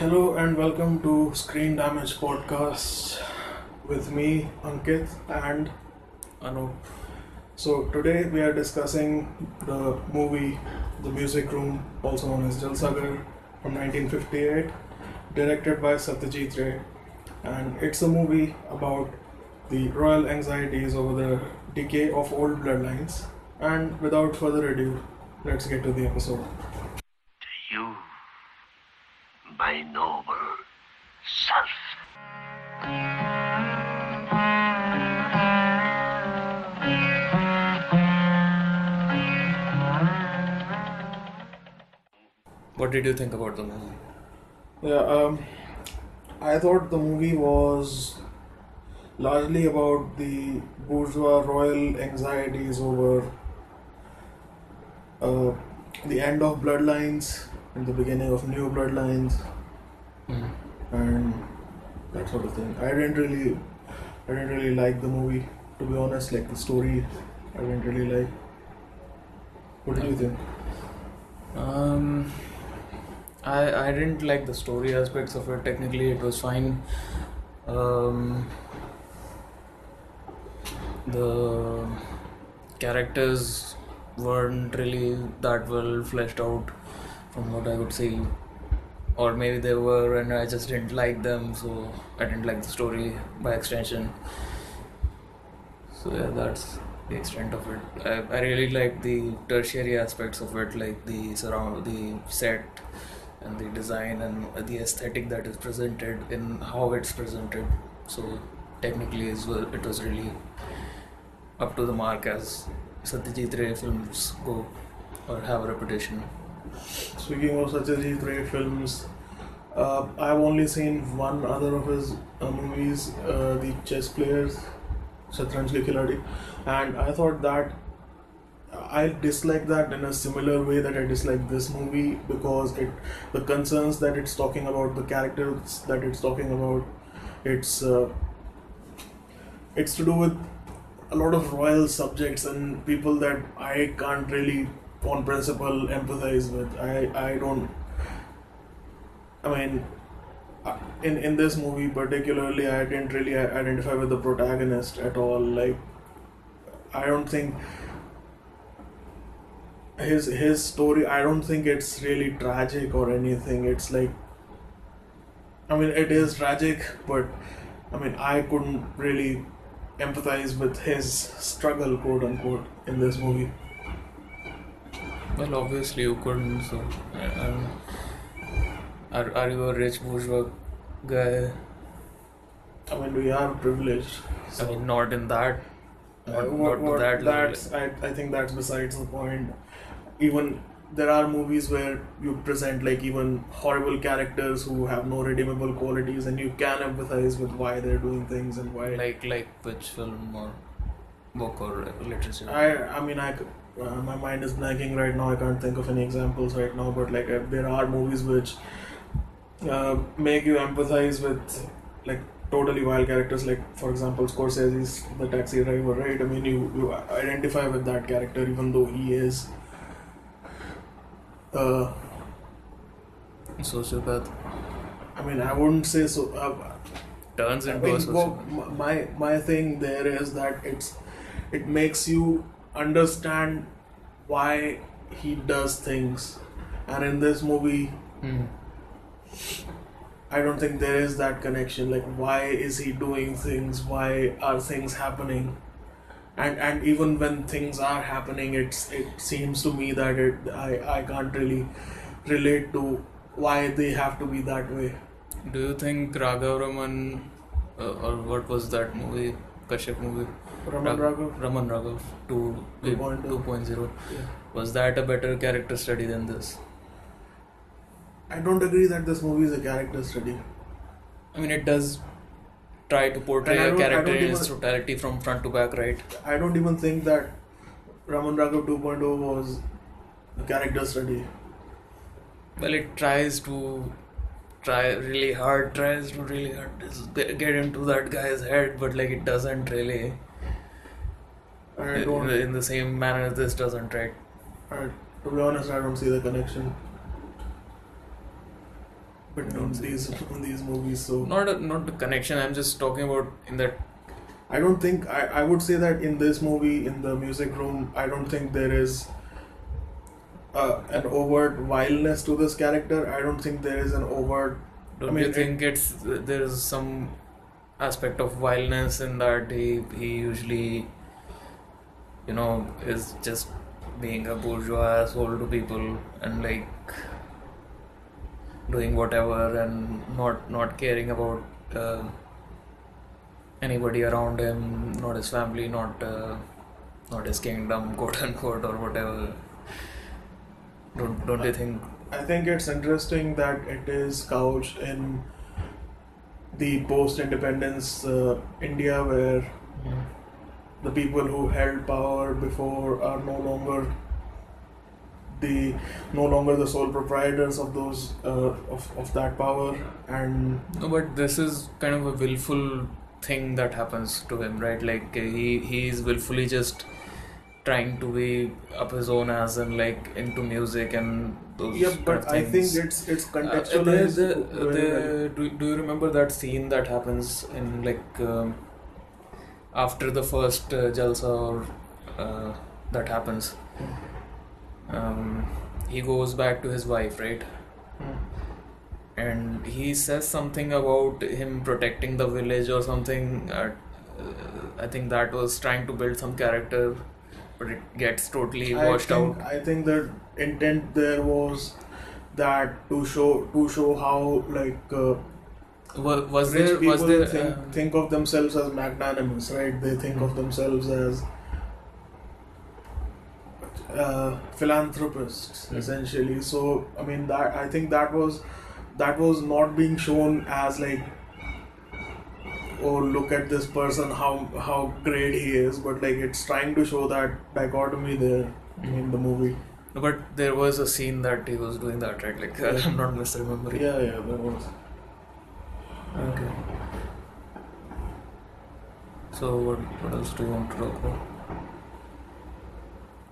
Hello and welcome to Screen Damage Podcast with me, Ankit, and Anup. So today we are discussing the movie The Music Room, also known as Jalsaghar, from 1958, directed by Satyajit Ray, and it's a movie about the royal anxieties over the decay of old bloodlines. And without further ado, let's get to the episode. You, my noble self. What did you think about the movie? Yeah, I thought the movie was largely about the bourgeois royal anxieties over uh, the end of bloodlines and the beginning of new bloodlines and that sort of thing. I didn't really like the movie, to be honest. Like the story, I didn't really like. What did you think? I didn't like the story aspects of it. Technically, it was fine. The characters weren't really that well fleshed out, from what I would say, or maybe they were, and I just didn't like them, so I didn't like the story by extension. So yeah, that's the extent of it. I really like the tertiary aspects of it, like the set, and the design and the aesthetic that is presented in how it's presented. So technically, as well, it was really up to the mark as Satyajit Ray films go or have a reputation. Speaking of Satyajit Ray films, I've only seen one other of his movies, The Chess Players, Shatranj Ke Khiladi, and I thought that I dislike that in a similar way that I dislike this movie because the concerns that it's talking about, the characters that it's talking about, it's uh, it's to do with a lot of royal subjects and people that I can't really, on principle, empathize with. I don't. I mean, in this movie particularly, I didn't really identify with the protagonist at all. Like, I don't think his story. I don't think it's really tragic or anything. It's like, I mean, it is tragic, but I mean, I couldn't really empathize with his struggle, quote unquote, in this movie. Well, obviously you couldn't. So, are you a rich bourgeois guy? I mean, we are privileged. I mean, not in that, not to What that level. that's I think that's besides the point. Even there are movies where you present like even horrible characters who have no redeemable qualities, and you can empathize with why they're doing things and why. Like which film or book or literature? I mean my mind is blanking right now. I can't think of any examples right now, but like there are movies which make you empathize with like totally wild characters. Like for example, Scorsese's The Taxi Driver, right? I mean, you identify with that character even though he is uh, Sociopath I mean, I wouldn't say so. turns I into a mean, sociopath. my thing there is that it makes you understand why he does things, and in this movie, I don't think there is that connection. Like, why is he doing things? Why are things happening? And even when things are happening, it seems to me that I can't really relate to why they have to be that way. Do you think Raghav Raman or what was that movie? Kashyap movie? Raman Raghav Raman Raghav 2.0. Yeah. Was that a better character study than this? I don't agree that this movie is a character study. I mean, it does try to portray And I a don't- I character don't in its even- totality from front to back, right? I don't even think that Raman Raghav 2.0 was a character study. Well, it tries to really hard get into that guy's head, but like it doesn't really. I don't. In the same manner this doesn't, right? To be honest, I don't see the connection. but I in don't see these movies. So not the connection. I'm just talking about in that. I don't think I would say that in this movie, in the music room, I don't think there is an overt vileness to this character. I don't think there is an overt. Don't you think there's some aspect of vileness in that he usually, is just being a bourgeois asshole to people and like doing whatever and not caring about anybody around him, not his family, not his kingdom, quote unquote, or whatever. Don't you think? I think it's interesting that it is couched in the post-independence India, where the people who held power before are no longer the sole proprietors of those of that power. And No, but this is kind of a willful thing that happens to him, right? Like he is willfully just trying to be up his own ass and like into music and those yeah, kind but of I think things. it's contextualized very well. Do you remember that scene that happens in like after the first Jalsa or that happens? He goes back to his wife, right? And he says something about him protecting the village or something. I think that was trying to build some character, but it gets totally washed out. I think the intent there was that to show how like Was rich there people think of themselves as magnanimous, right? They think of themselves as philanthropists essentially. So I mean that I think that was not being shown as like, oh, look at this person, how great he is, but like it's trying to show that dichotomy there in the movie. No, but there was a scene that he was doing that, right? Like I'm not misremembering. Yeah, there was. Okay. So what else do you want to talk about?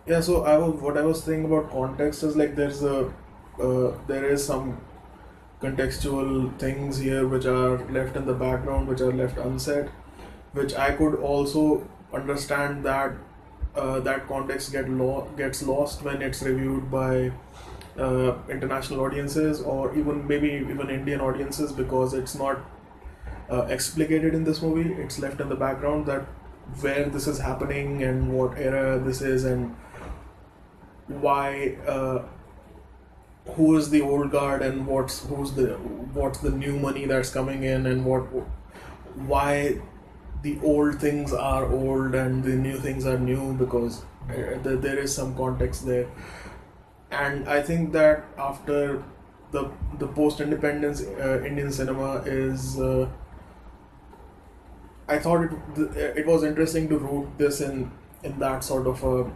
Yeah, so what I was saying about context is like there is some contextual things here which are left in the background, which are left unsaid, which I could also understand that that context gets lost when it's reviewed by international audiences, or maybe even Indian audiences, because it's not explicated in this movie. It's left in the background that where this is happening and what era this is and why who is the old guard and what's the new money that's coming in, and why the old things are old and the new things are new, because there is some context there. And I think that after the post-independence Indian cinema is I thought it was interesting to root this in that sort of a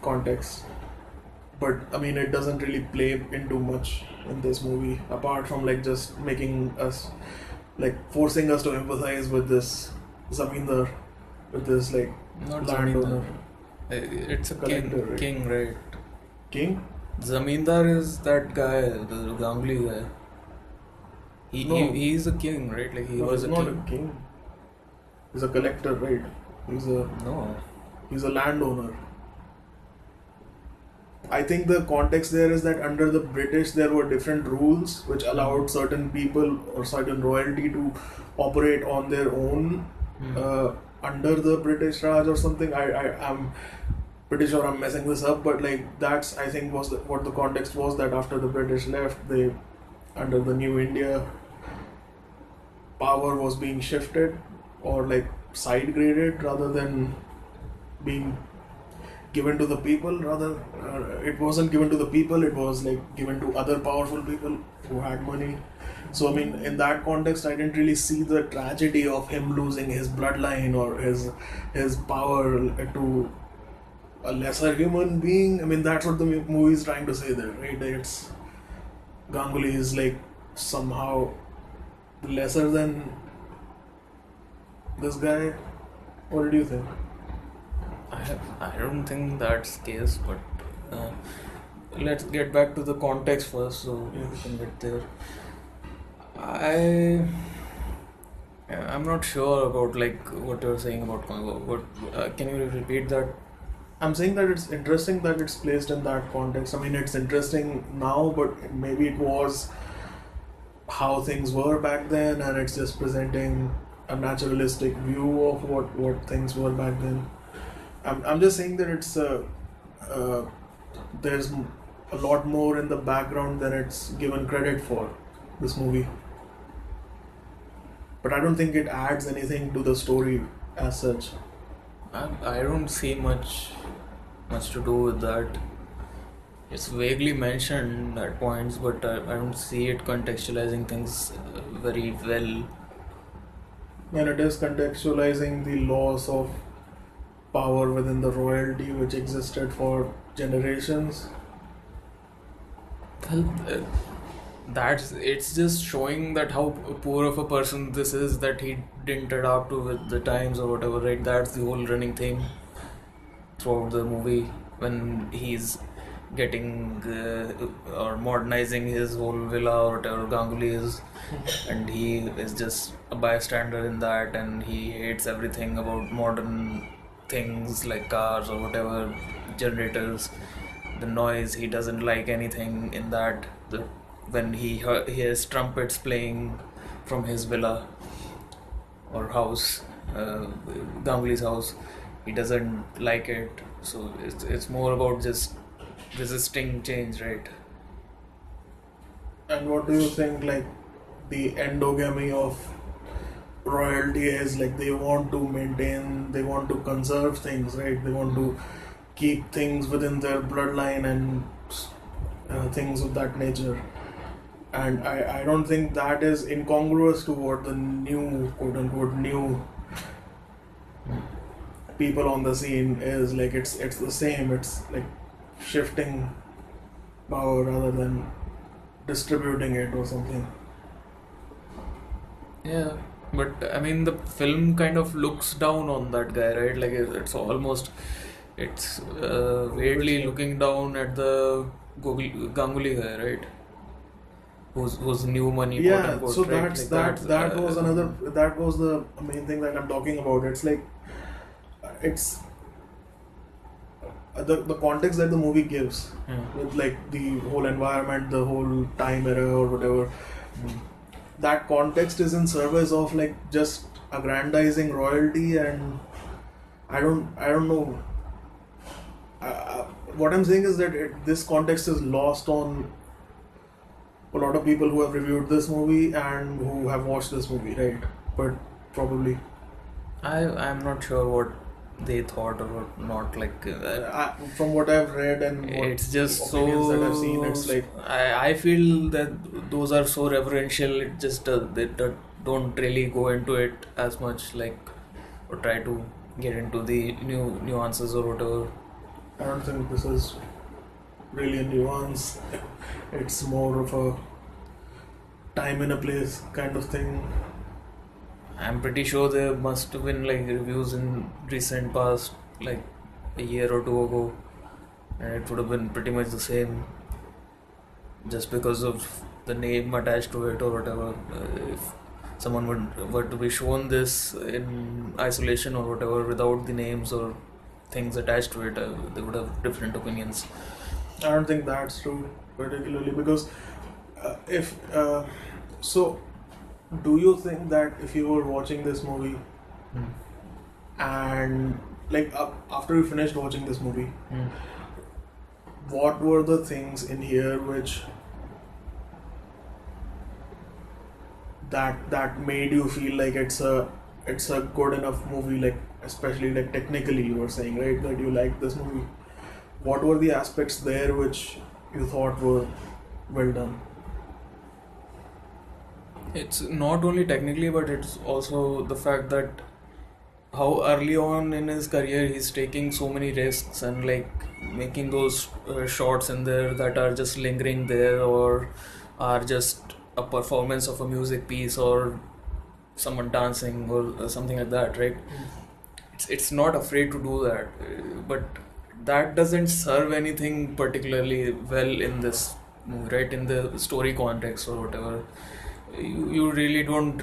context. But I mean, it doesn't really play into much in this movie, apart from like just making us, like forcing us to empathize with this Zamindar, with this like Not landowner. Zamindar. It's a Collector, right? king, right? King? Zamindar is that guy, the Gangli guy. No. He's a king, right? Like he No, was he's a not king. a king. He's a collector, right? No. He's a landowner. I think the context there is that under the British there were different rules which allowed certain people or certain royalty to operate on their own under the British Raj or something. I'm pretty sure I'm messing this up, but like that's I think was what the context was, that after the British left, they under the new India power was being shifted or like side graded rather than being given to the people. It wasn't given to the people, it was like given to other powerful people who had money. So I mean, in that context, I didn't really see the tragedy of him losing his bloodline or his power to a lesser human being. I mean, that's what the movie is trying to say there, right? It's Ganguly is like somehow lesser than this guy. What did you think? I don't think that's the case, but let's get back to the context first, so we can get there. I I'm not sure about like what you're saying about Congo. What can you repeat that? I'm saying that it's interesting that it's placed in that context. I mean, it's interesting now, but maybe it was how things were back then, and it's just presenting a naturalistic view of what things were back then. I'm just saying that uh, there's a lot more in the background than it's given credit for, this movie. But I don't think it adds anything to the story as such. I don't see much to do with that. It's vaguely mentioned at points, but I don't see it contextualizing things very well. And it is contextualizing the loss of power within the royalty which existed for generations. Well, that's it's just showing that how poor of a person this is, that he didn't adapt to with the times or whatever, right? That's the whole running theme throughout the movie when he's getting or modernizing his whole villa or whatever Ganguly is, and he is just a bystander in that, and he hates everything about modern things like cars or whatever, generators, the noise. He doesn't like anything in that. When he hears trumpets playing from his villa or house, Ganguly's house, he doesn't like it. So it's more about just resisting change, right? And what do you think, like, the endogamy of royalty is? Like, they want to maintain, they want to conserve things, right? They want to keep things within their bloodline and things of that nature. And I don't think that is incongruous to what the new, quote unquote, new people on the scene is. Like, it's the same. It's like shifting power rather than distributing it or something. Yeah, but I mean, the film kind of looks down on that guy, right? Like it's almost, it's weirdly looking down at the Ganguly guy, right? Who's new money, quote Yeah, unquote, so right? that's Like that was another, that was the main thing that I'm talking about. It's like, it's the context that the movie gives, with like the whole environment, the whole time era or whatever. That context is in service of like just aggrandizing royalty, and I don't know. What I'm saying is that this context is lost on a lot of people who have reviewed this movie and who have watched this movie, right? But probably, I'm not sure what they thought or what not. Like from what I've read and what it's just opinions so. that I've seen, it's like, I feel that those are so reverential. It just they don't really go into it as much, like, or try to get into the new nuances or whatever. I don't think this is really a nuance. It's more of a time and a place kind of thing. I'm pretty sure there must have been like reviews in recent past, like a year or two ago, and it would have been pretty much the same, just because of the name attached to it or whatever. If someone were to be shown this in isolation or whatever without the names or things attached to it, they would have different opinions. I don't think that's true, particularly because if so, do you think that if you were watching this movie and like after you finished watching this movie, what were the things in here which that made you feel like it's a good enough movie, like especially like technically you were saying, right, that you liked this movie? What were the aspects there which you thought were well done? It's not only technically, but it's also the fact that how early on in his career he's taking so many risks and like making those shots in there that are just lingering there or are just a performance of a music piece or someone dancing or something like that, right? It's not afraid to do that, but that doesn't serve anything particularly well in this movie, right? In the story context or whatever. you really don't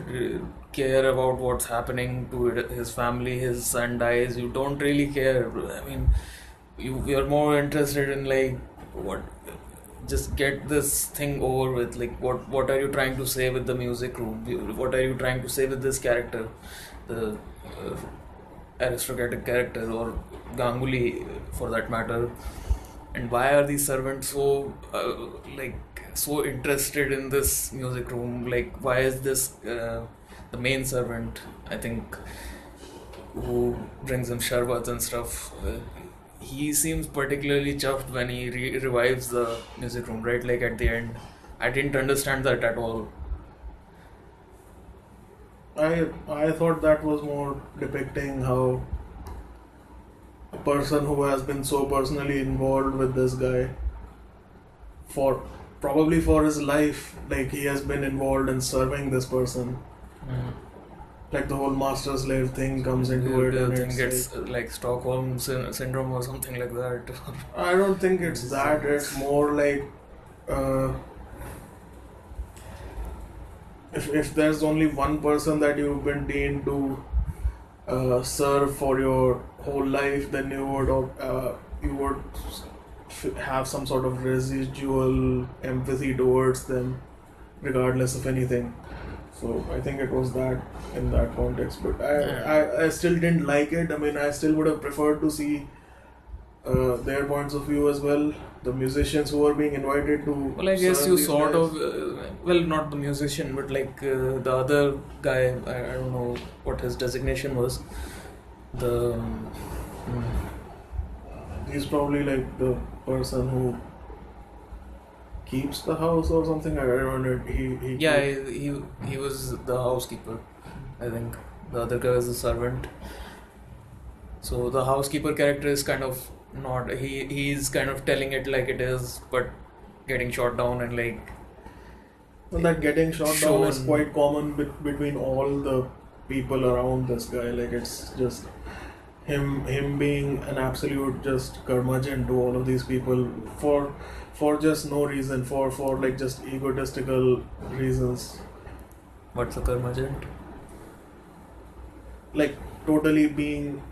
care about what's happening to his family. His son dies, you don't really care. I mean, you're more interested in like what, just get this thing over with. Like what are you trying to say with the music room? What are you trying to say with this character, the aristocratic character, or Ganguly for that matter? And why are these servants so like so interested in this music room? Like, why is this the main servant, I think, who brings him sharbats and stuff, he seems particularly chuffed when he revives the music room, right? Like at the end, I didn't understand that at all. I thought that was more depicting how a person who has been so personally involved with this guy for probably for his life, like he has been involved in serving this person. Mm. Like the whole master slave thing comes into it, I and think it's it's like, like Stockholm syndrome or something like that. I don't think it's that. It's more like uh, if there's only one person that you've been deemed to serve for your whole life, then you would have some sort of residual empathy towards them, regardless of anything. So I think it was that in that context, but I still didn't like it. I mean, I still would have preferred to see their points of view as well. The musicians who are being invited to Well, I guess serve you these sort guys. of, well, not the musician, but like the other guy, I don't know what his designation was. The. He's probably like the person who keeps the house or something. I don't know. He Yeah, he was the housekeeper, I think. The other guy was the servant. So the housekeeper character is kind of not. He's kind of telling it like it is, but getting shot down and like and that getting shot down is shown. quite common between all the people around this guy. Like it's just him being an absolute just curmudgeon to all of these people for just no reason, for like just egotistical reasons, What's the curmudgeon? like totally being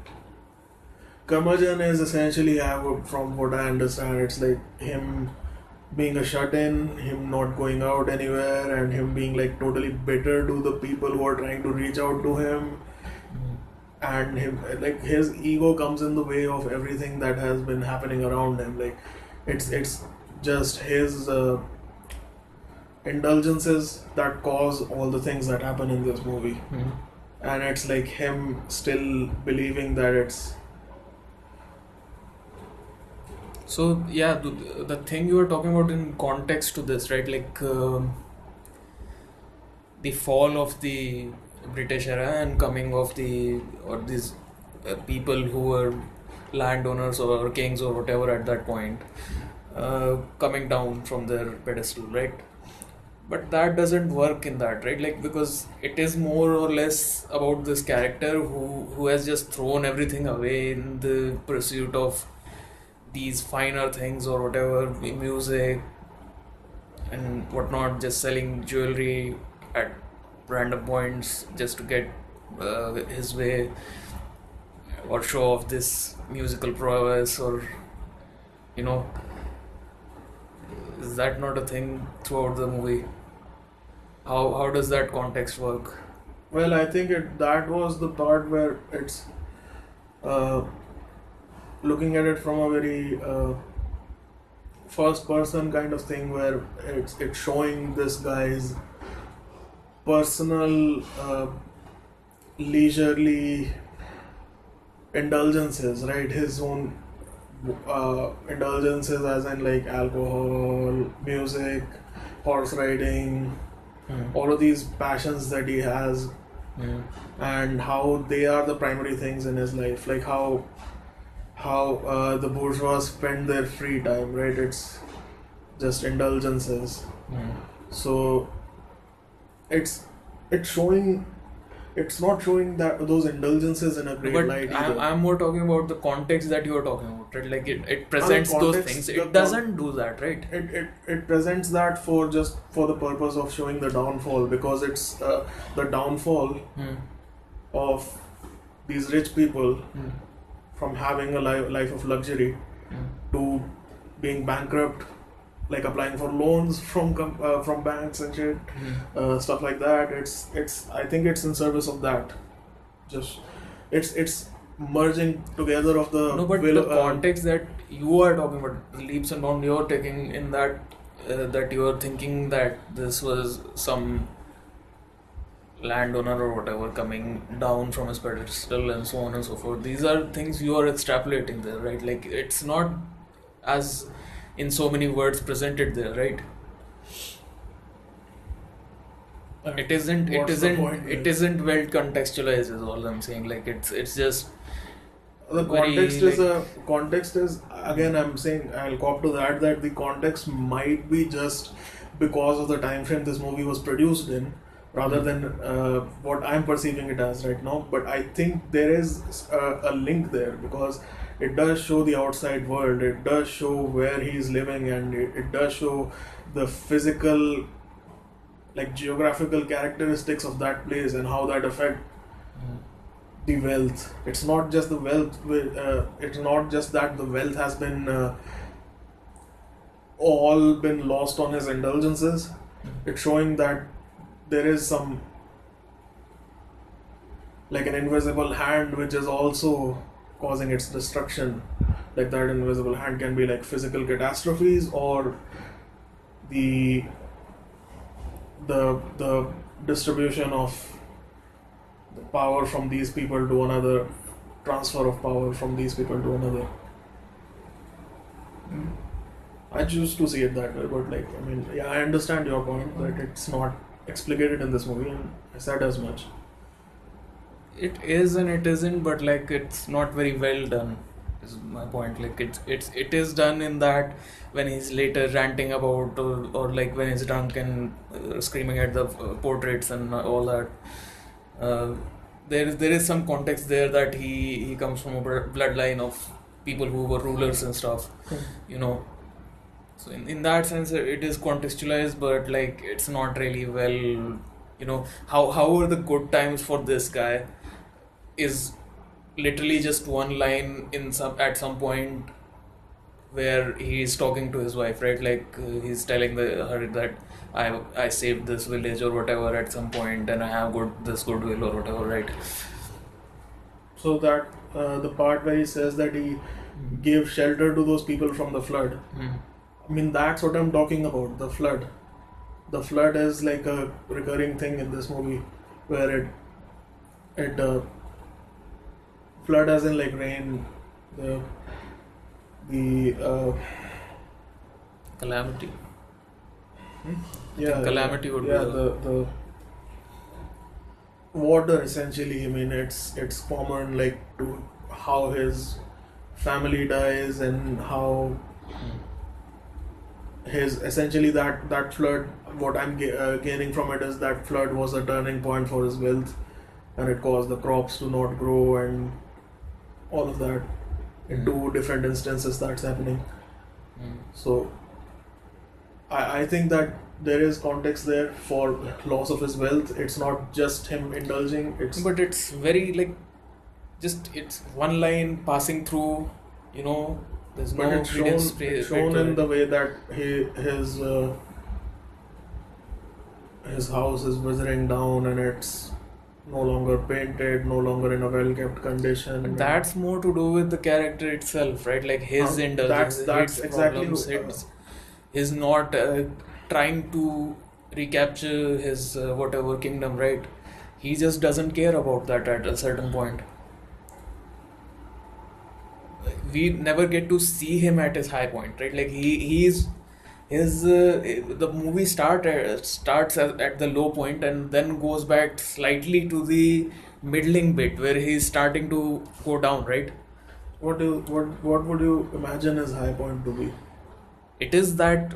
curmudgeon is essentially, from what I understand, it's like him being a shut-in, him not going out anywhere, and him being like totally bitter to the people who are trying to reach out to him, and him like his ego comes in the way of everything that has been happening around him. Like it's just his indulgences that cause all the things that happen in this movie, and it's like him still believing that it's So yeah, the thing you were talking about in context to this, right? Like the fall of the British era and coming of these people who were landowners or kings or whatever at that point, coming down from their pedestal, right? But that doesn't work in that, right? Like, because it is more or less about this character who has just thrown everything away in the pursuit of these finer things or whatever, music and whatnot, just selling jewelry at random points just to get his way or show off this musical prowess, or you know, is that not a thing throughout the movie? How does that context work? well, I think that was the part where it's uh, looking at it from a very first person kind of thing, where it's showing this guy's personal leisurely indulgences, right? His own indulgences, as in like alcohol, music, horse riding, all of these passions that he has, and how they are the primary things in his life. Like how the bourgeois spend their free time, right? It's just indulgences. So it's showing it's not showing that those indulgences in a great But light I'm, either. I'm more talking about the context that you are talking about, right? Like it And presents those things. It doesn't do that, right? it presents that for just for the purpose of showing the downfall, because it's the downfall Hmm. of these rich people Hmm. from having a life of luxury Hmm. to being bankrupt, like applying for loans from banks and shit, Hmm. stuff like that. It's I think it's in service of that. Just it's merging together of the No, but will. the context that you are talking about, the leaps and bounds you're taking in that, that you're thinking that this was some landowner or whatever coming down from his pedestal and so on and so forth. These are things you are extrapolating there, right? Like it's not as in so many words presented there, right? It isn't. It What's the isn't. point It there? isn't well contextualized. Is all I'm saying. Like it's just The very context is like. a context is again, I'm saying I'll cop to that the context might be just because of the time frame this movie was produced in, rather than what I'm perceiving it as right now. But I think there is a link there, because it does show the outside world, it does show where he's living, and it does show the physical, like geographical characteristics of that place and how that affect the wealth. It's not just the wealth. It's not just that the wealth has been all been lost on his indulgences. It's showing that there is some, like an invisible hand which is also causing its destruction. Like that invisible hand can be like physical catastrophes, or the the distribution of the power from these people to another, transfer of power from these people to another. I choose to see it that way, but like, I mean, yeah, I understand your point that it's not explicated in this movie, and I said as much. It is and it isn't, but like it's not very well done. Is my point. Like it is done in that when he's later ranting about, or like when he's drunk and screaming at the portraits and all that. Uh, there is some context there that he comes from a bloodline of people who were rulers and stuff, you know. So in that sense, it is contextualized, but like it's not really well, how are the good times for this guy is literally just one line in some at some point where he's talking to his wife, right? Like he's telling her that I saved this village or whatever at some point, and I have this goodwill or whatever, right? So that the part where he says that he gave shelter to those people from the flood. Mm. I mean, that's what I'm talking about. The flood. The flood is like a recurring thing in this movie, where it flood as in like rain, the the Calamity. yeah, Calamity would be yeah, the- the water essentially. I mean, it's common like to how his family dies, and how his essentially that flood. What I'm gaining from it is that flood was a turning point for his wealth, and it caused the crops to not grow and all of that. In two different instances, that's happening. So I think that there is context there for loss of his wealth. It's not just him indulging. It's But it's very like just it's one line passing through, you know. There's but no it's credence shown to in it. the way that his house is withering down, and it's no longer painted, no longer in a well kept condition. But that's more to do with the character itself, right? Like his indulgence, that's his exactly problems, his not trying to recapture his whatever kingdom, right? He just doesn't care about that at a certain point. We never get to see him at his high point, right? Like he's his the movie starts at the low point and then goes back slightly to the middling bit where he's starting to go down, right? what would you imagine his high point to be? It is that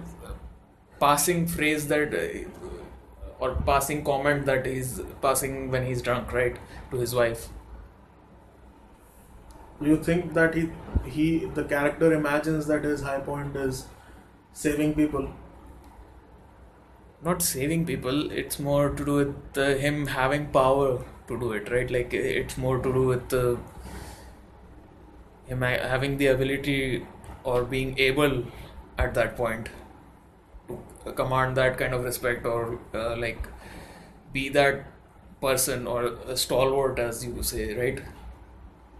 passing phrase that or passing comment that he's passing when he's drunk, right, to his wife. You think that the character imagines that his high point is saving people? Not saving people, it's more to do with him having power to do it, right? Like it's more to do with him having the ability or being able at that point to command that kind of respect, or like be that person, or a stalwart, as you say, right?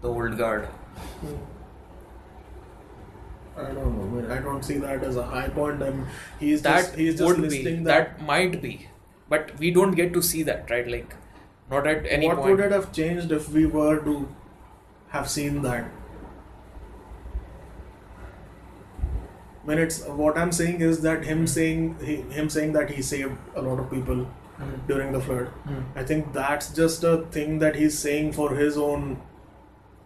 The old guard. I don't know. I mean, I don't see that as a high point. I mean, he's That just would listing be, that might be, but we don't get to see that, right? Like, not at any What point. would it have changed if we were to have seen that? I mean, it's what I'm saying is that him saying that he saved a lot of people during the flood. I think that's just a thing that he's saying for his own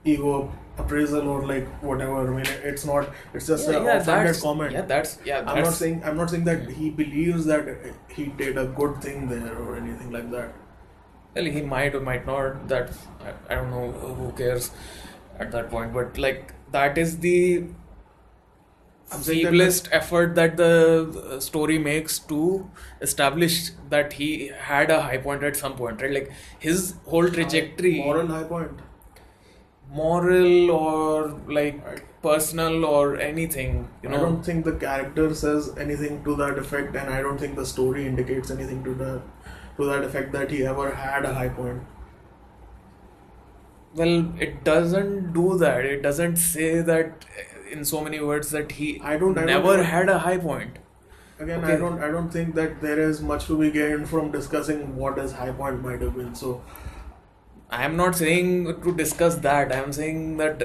ego appraisal, or like whatever. I mean, it's not. It's just an offhanded comment. I'm not saying that he believes that he did a good thing there or anything like that. Well, he might or might not. That I don't know. Who cares at that point? But like that is the I'm saying that feeblest effort that the story makes to establish that he had a high point at some point, right? Like his whole trajectory, moral high point. moral or like personal or anything, you know. I don't think the character says anything to that effect, and I don't think the story indicates anything to that effect that he ever had a high point. Well, it doesn't do that. It doesn't say that in so many words that he I don't never had a high point. Again, Okay. I don't think that there is much to be gained from discussing what his high point might have been. So I am not saying to discuss that. I am saying that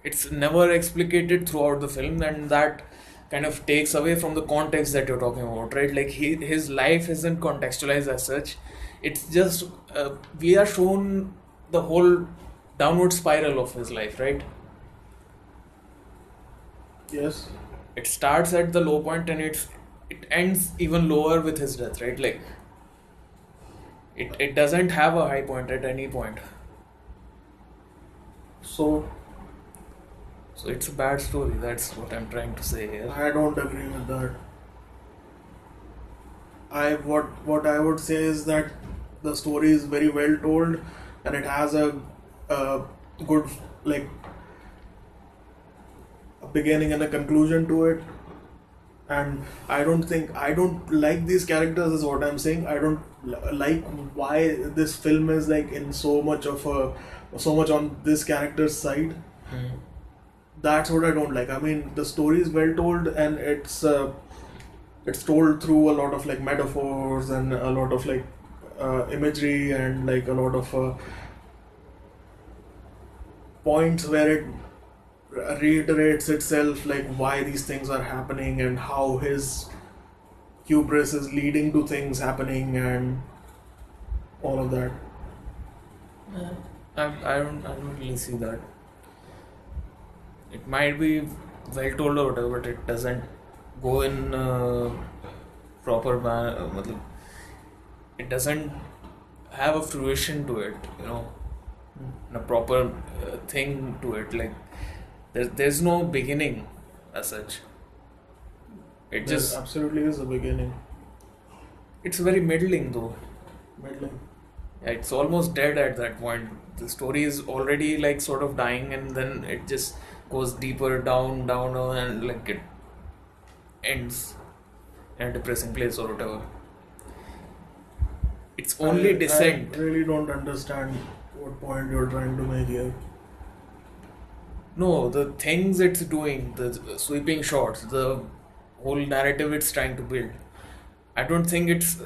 it's never explicated throughout the film, and that kind of takes away from the context that you're talking about, right? Like his life isn't contextualized as such. It's just we are shown the whole downward spiral of his life, right? yes, It starts at the low point and it ends even lower with his death, right? Like it doesn't have a high point at any point. so So it's a bad story. That's what I'm trying to say here. I don't agree with that. What I would say is that the story is very well told, and it has a good, like, a beginning and a conclusion to it. And I don't like these characters is what I'm saying. I don't like why this film is like in so much on this character's side. That's what I don't like. I mean, the story is well told, and it's told through a lot of like metaphors and a lot of like imagery, and like a lot of points where it reiterates itself, like why these things are happening and how his hubris is leading to things happening and all of that. I don't really see that. It might be well told or whatever, but it doesn't go in proper manner. It doesn't have a fruition to it, you know, a proper thing to it. Like there's no beginning as such. It There just absolutely is a beginning. it's very middling though. Middling. Yeah, it's almost dead at that point. The story is already like sort of dying, and then it just goes deeper down, and like it ends in a depressing place or whatever. It's only descent. I really don't understand what point you're trying to make here. No, the things it's doing, the sweeping shots, the whole narrative it's trying to build. I don't think it's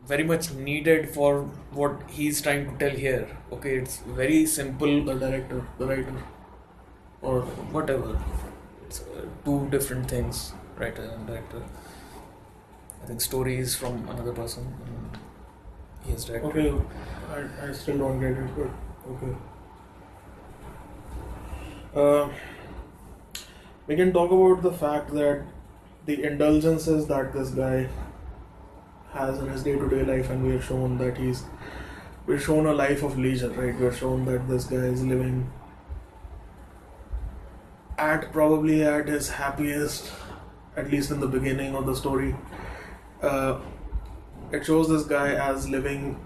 very much needed for what he's trying to tell here. Okay, it's very simple, The director, the writer, or whatever. It's two different things, writer and director. I think story is from another person. And he is director. okay, I still don't get it, but okay. We can talk about the fact that the indulgences that this guy has in his day-to-day life, and we are shown that we're shown a life of leisure, right? We're shown that this guy is living at probably at his happiest, at least in the beginning of the story. Uh, it shows this guy as living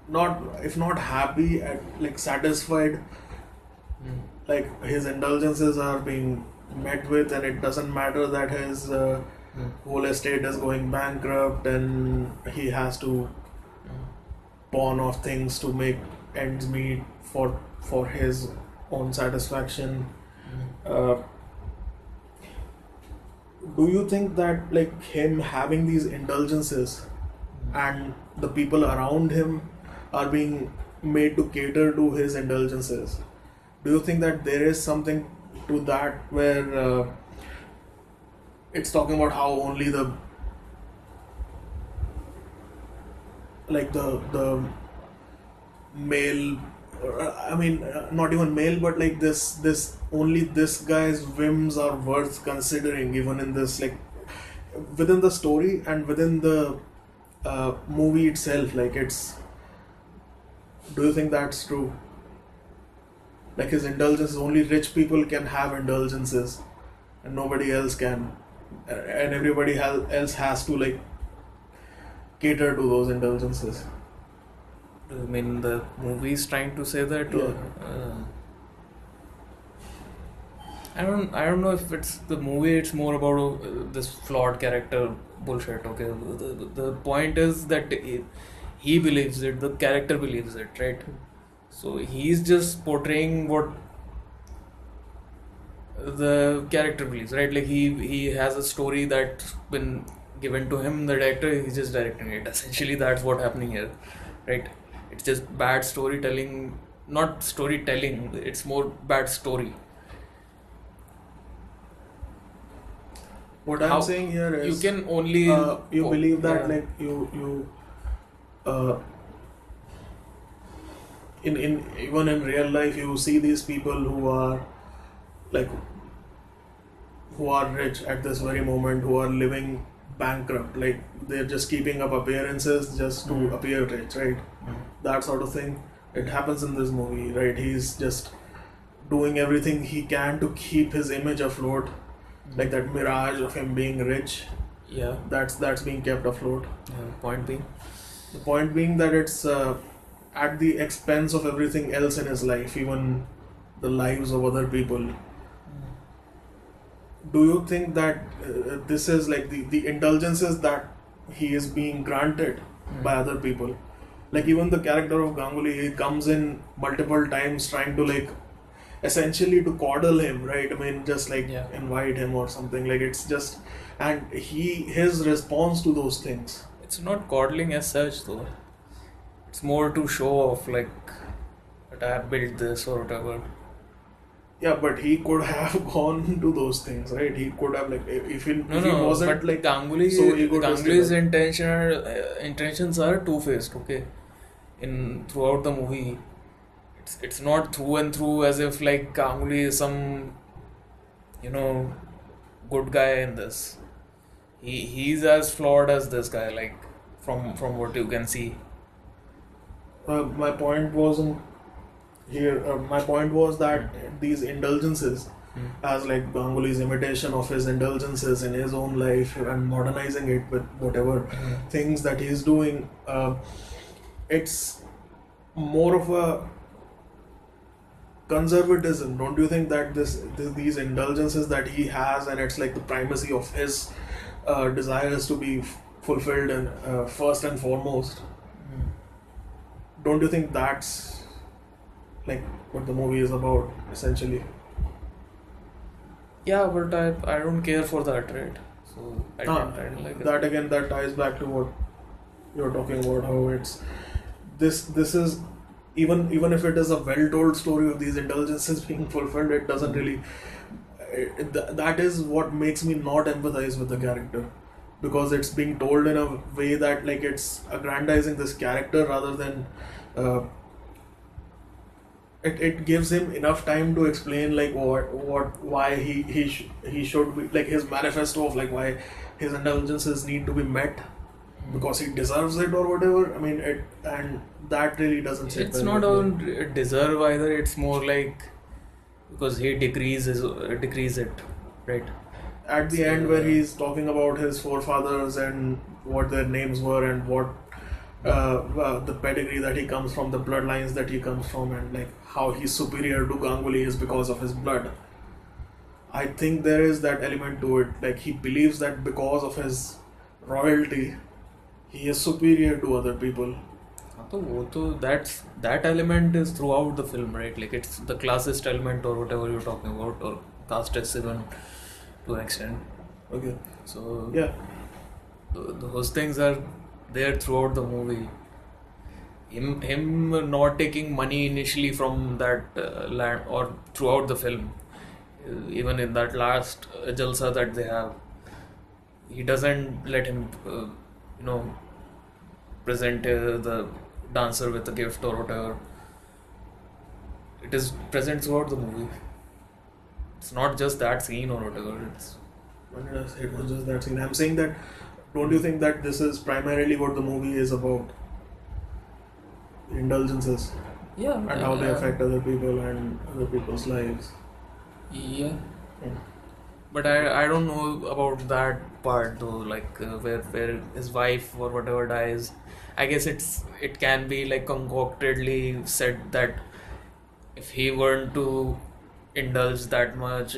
not, if not happy, at like satisfied. Like his indulgences are being met with, and it doesn't matter that his whole estate is going bankrupt and he has to pawn off things to make ends meet for his own satisfaction. Uh, do you think that like him having these indulgences and the people around him are being made to cater to his indulgences? Do you think that there is something to that where it's talking about how only the male, I mean, not even male, but like this only this guy's whims are worth considering, even in this, like within the story and within the movie itself. Like it's, do you think that's true? Like his indulgences, only rich people can have indulgences, and nobody else can, and everybody else has to like cater to those indulgences. I mean, the movie is trying to say that, or I don't know if it's the movie. It's more about this flawed character bullshit. Okay, the point is that he believes it. The character believes it, right? So he's just portraying what the character believes, right? Like he has a story that's been given to him. The director, he's just directing it. Essentially, that's what's happening here, right? It's just bad storytelling, not storytelling. It's more bad story. What I'm saying here is, you can only you believe that like you uh, in even in real life you see these people who are like who are rich at this very moment, who are living bankrupt, like they're just keeping up appearances just to appear rich, right? That sort of thing. It happens in this movie, right? He's just doing everything he can to keep his image afloat, like that mirage of him being rich. Yeah. That's being kept afloat. Point being, The point being that it's at the expense of everything else in his life, even the lives of other people. Do you think that this is like the indulgences that he is being granted by other people? Like even the character of Ganguly, he comes in multiple times trying to like essentially to coddle him, right? I mean, just like invite him or something. Like it's just, and his response to those things. it's not coddling as such though. It's more to show off, like that I built this or whatever. Yeah, but he could have gone to those things, right? He could have like if he No, wasn't but like Ganguly's so egotistic. intentions are two-faced. Okay, in throughout the movie, it's not through and through as if like Ganguly is some, good guy in this. He's as flawed as this guy, like from what you can see. My point wasn't here. My point was that these indulgences, as like Ganguly's imitation of his indulgences in his own life and modernizing it with whatever things that he's doing, it's more of a conservatism. Don't you think that these indulgences that he has, and it's like the primacy of his desires to be fulfilled and first and foremost? Don't you think that's like what the movie is about essentially? Yeah, but I don't care for that, right? So I didn't like it. That again, that ties back to what you're talking about. How it's this is even if it is a well-told story of these indulgences being fulfilled, it doesn't really. That is what makes me not empathize with the character, because it's being told in a way that like it's aggrandizing this character rather than it gives him enough time to explain like why he should be like his manifesto of like why his indulgences need to be met because he deserves it or whatever. I mean it, and that really doesn't sit It's well not with me. a deserve either. It's more like because he decrease it, right? At the end where So he's talking about his forefathers and what their names were and what the pedigree that he comes from, the bloodlines that he comes from, and like how he's superior to Ganguly is because of his blood. I think there is that element to it. Like he believes that because of his royalty, he is superior to other people. that element is throughout the film, right? Like it's the classist element or whatever you're talking about, or casteist even to an extent. Okay. So Yeah. those things are there throughout the movie. Him not taking money initially from that land or throughout the film, even in that last jalsa that they have, he doesn't let him, you know, present the dancer with a gift or whatever. It is present throughout the movie. It's not just that scene or whatever. It's It was just that scene. I'm saying that. Don't you think that this is primarily what the movie is about? Indulgences yeah, and how they affect other people and other people's lives. yeah. Yeah. But I don't know about that part though, like where his wife or whatever dies. I guess it can be like concoctedly said that if he weren't to indulge that much,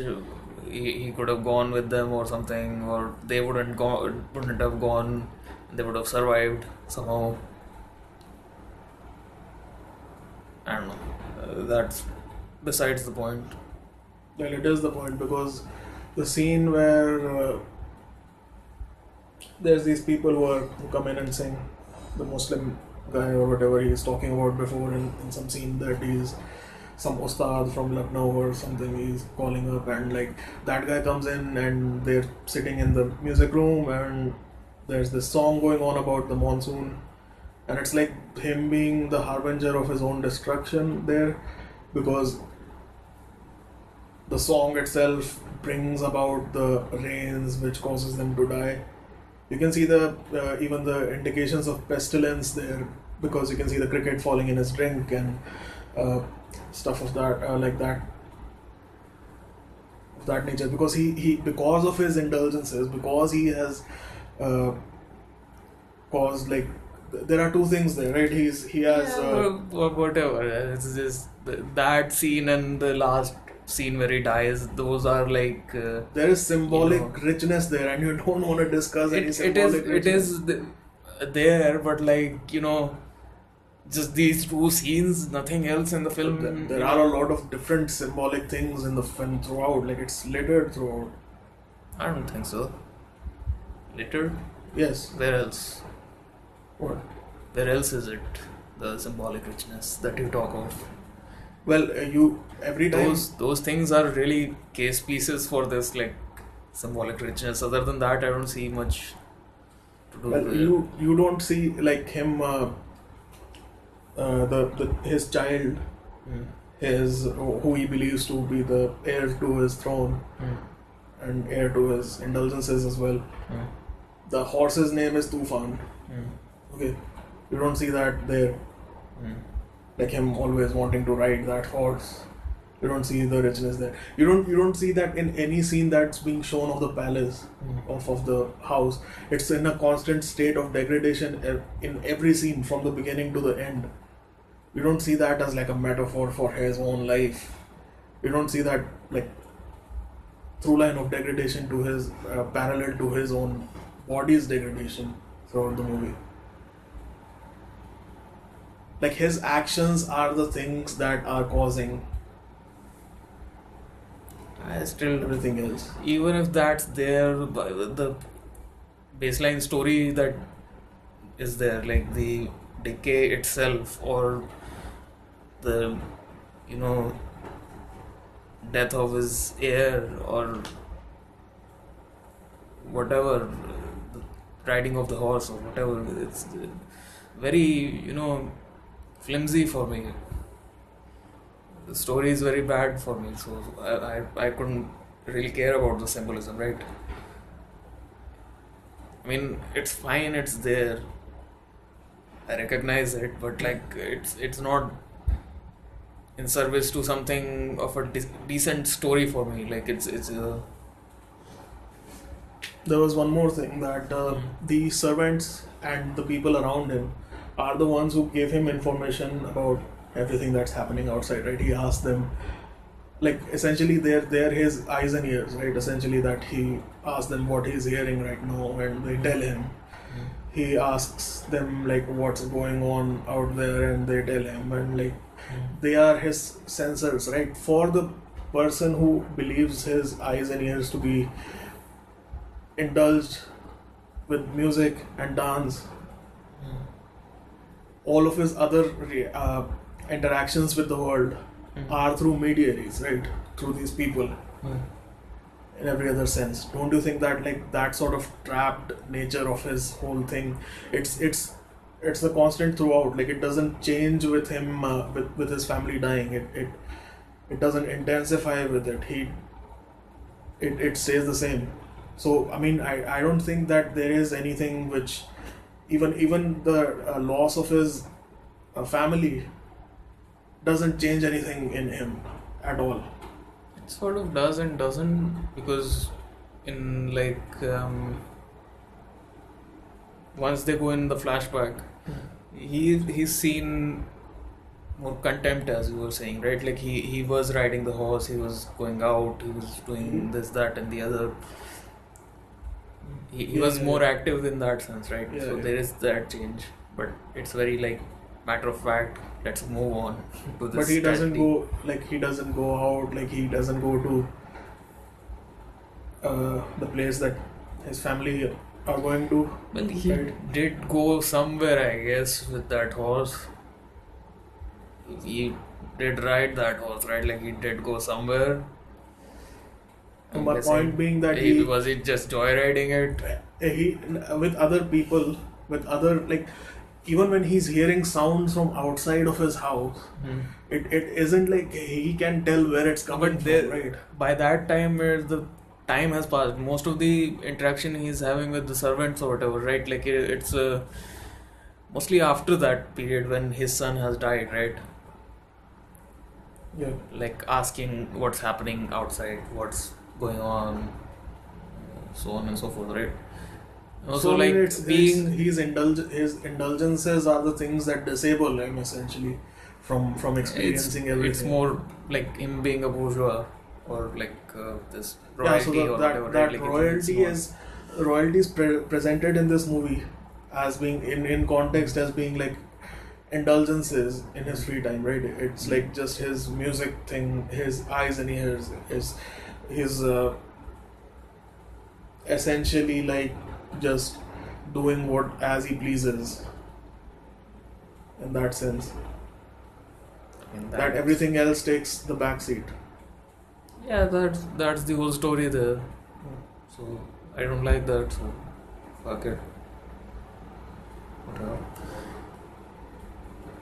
he could have gone with them or something, or they wouldn't have gone. They would have survived somehow. I don't know. That's besides the point. Well, it is the point because the scene where there's these people who come in and sing, the Muslim guy or whatever he is talking about before in some scene that he's some ustad from Lucknow or something he's calling up, and like that guy comes in and they're sitting in the music room and there's this song going on about the monsoon, and it's like him being the harbinger of his own destruction there because the song itself brings about the rains which causes them to die. You can see the even the indications of pestilence there because you can see the cricket falling in his drink and uh, stuff of that like that of that nature because he because of his indulgences because he has uh, caused like there are two things there, right? He has Whatever. It's just that scene and the last scene where he dies. Those are like there is symbolic you know, richness there and you don't want to discuss any it is symbolic richness. there, but like just these two scenes, nothing else in the film. There are a lot of different symbolic things in the film throughout, like it's littered throughout. I don't think so. Later, Yes. where else? What? Where else is it? The symbolic richness that you talk of. Well, you every time. Those things are really case pieces for this like symbolic richness. Other than that, I don't see much to do Well, with it. you don't see like him, the his child, Mm. his who he believes to be the heir to his throne Mm. and heir to his indulgences as well. Mm. The horse's name is Tufan. Mm. Okay, you don't see that there, Mm. like him always wanting to ride that horse. You don't see the richness there. You don't see that in any scene that's being shown of the palace, of the house. It's in a constant state of degradation in every scene from the beginning to the end. You don't see that as like a metaphor for his own life. You don't see that like through line of degradation to his parallel to his own body's degradation throughout the movie. Like his actions are the things that are causing I still, everything else. even if that's there, the baseline story that is there, like the decay itself or the, you know, death of his heir or whatever, the riding of the horse or whatever, it's very, flimsy for me. the story is very bad for me, so I couldn't really care about the symbolism, right? I mean, it's fine, it's there. I recognize it, but like it's not in service to something of a decent story for me. Like it's There was one more thing that the servants and the people around him are the ones who gave him information about everything that's happening outside, right? He asked them, like essentially they're his eyes and ears, right? Essentially that he asks them what he's hearing right now, and they tell him. He asks them like what's going on out there, and they tell him, and like they are his sensors, right? For the person who believes his eyes and ears to be indulged with music and dance, all of his other interactions with the world are through mediaries, right? Through these people in every other sense. Don't you think that like that sort of trapped nature of his whole thing, it's the constant throughout. Like it doesn't change with him with his family dying. It doesn't intensify with it. It stays the same. So I mean, I don't think that there is anything which even the loss of his family doesn't change anything in him at all. it sort of does and doesn't, because in like once they go in the flashback, he's seen more contempt, as you were saying, right? Like he was riding the horse, he was going out, he was doing this, that, and the other. He was more active in that sense, right? Yeah, So yeah. there is that change, but it's very like matter of fact. Let's move on to this. But he doesn't tragedy. go, like he doesn't go out, like he doesn't go to the place that his family are going to. Well, he Right. did go somewhere, I guess, with that horse. He did ride that horse, right? Like he did go somewhere. So I'm my guessing point being that he was it just joyriding it? he with other people, with other, like even when he's hearing sounds from outside of his house, it isn't like he can tell where it's coming But from, there, right? by that time, where the time has passed, most of the interaction he's having with the servants or whatever, right? Like it's mostly after that period when his son has died, right? Yeah. Like asking what's happening outside, what's going on, so on and so forth, right? Also, So I mean, like it's being his indulgences are the things that disable him essentially from experiencing everything. it's more like him being a bourgeois, or like this Yeah, so royalty or whatever, right? Like royalty is presented in this movie as being in context as being like indulgences in his free time, right? It's like just his music thing, his eyes and ears, his essentially like just doing what as he pleases in that sense. in That everything else takes the back seat. Yeah, that's the whole story there. So I don't like that. So fuck it. Whatever.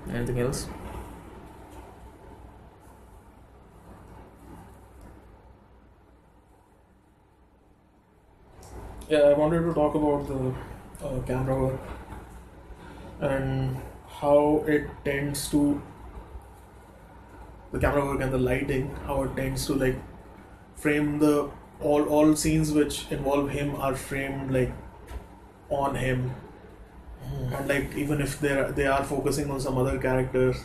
Anything else? Yeah, I wanted to talk about the camera work and how it tends to the camera work and the lighting, how it tends to like frame the all scenes which involve him are framed like on him, and like even if they are focusing on some other characters,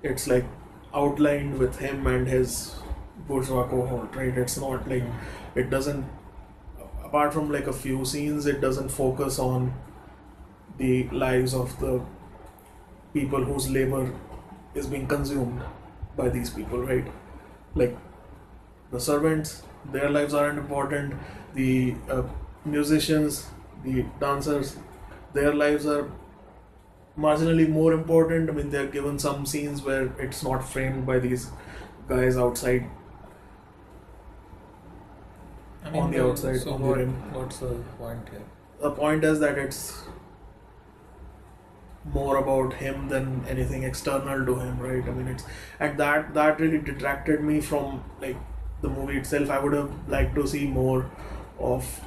it's like outlined with him and his bourgeois cohort, right? It's not like it doesn't, apart from like a few scenes, it doesn't focus on the lives of the people whose labor is being consumed by these people, right? Like the servants, their lives aren't important. The musicians, the dancers, their lives are marginally more important. I mean, they're given some scenes where it's not framed by these guys outside. I mean, On the outside, So on the rim. what's the point here? The point is that it's more about him than anything external to him, right? I mean, it's and that really detracted me from like the movie itself. I would have liked to see more of.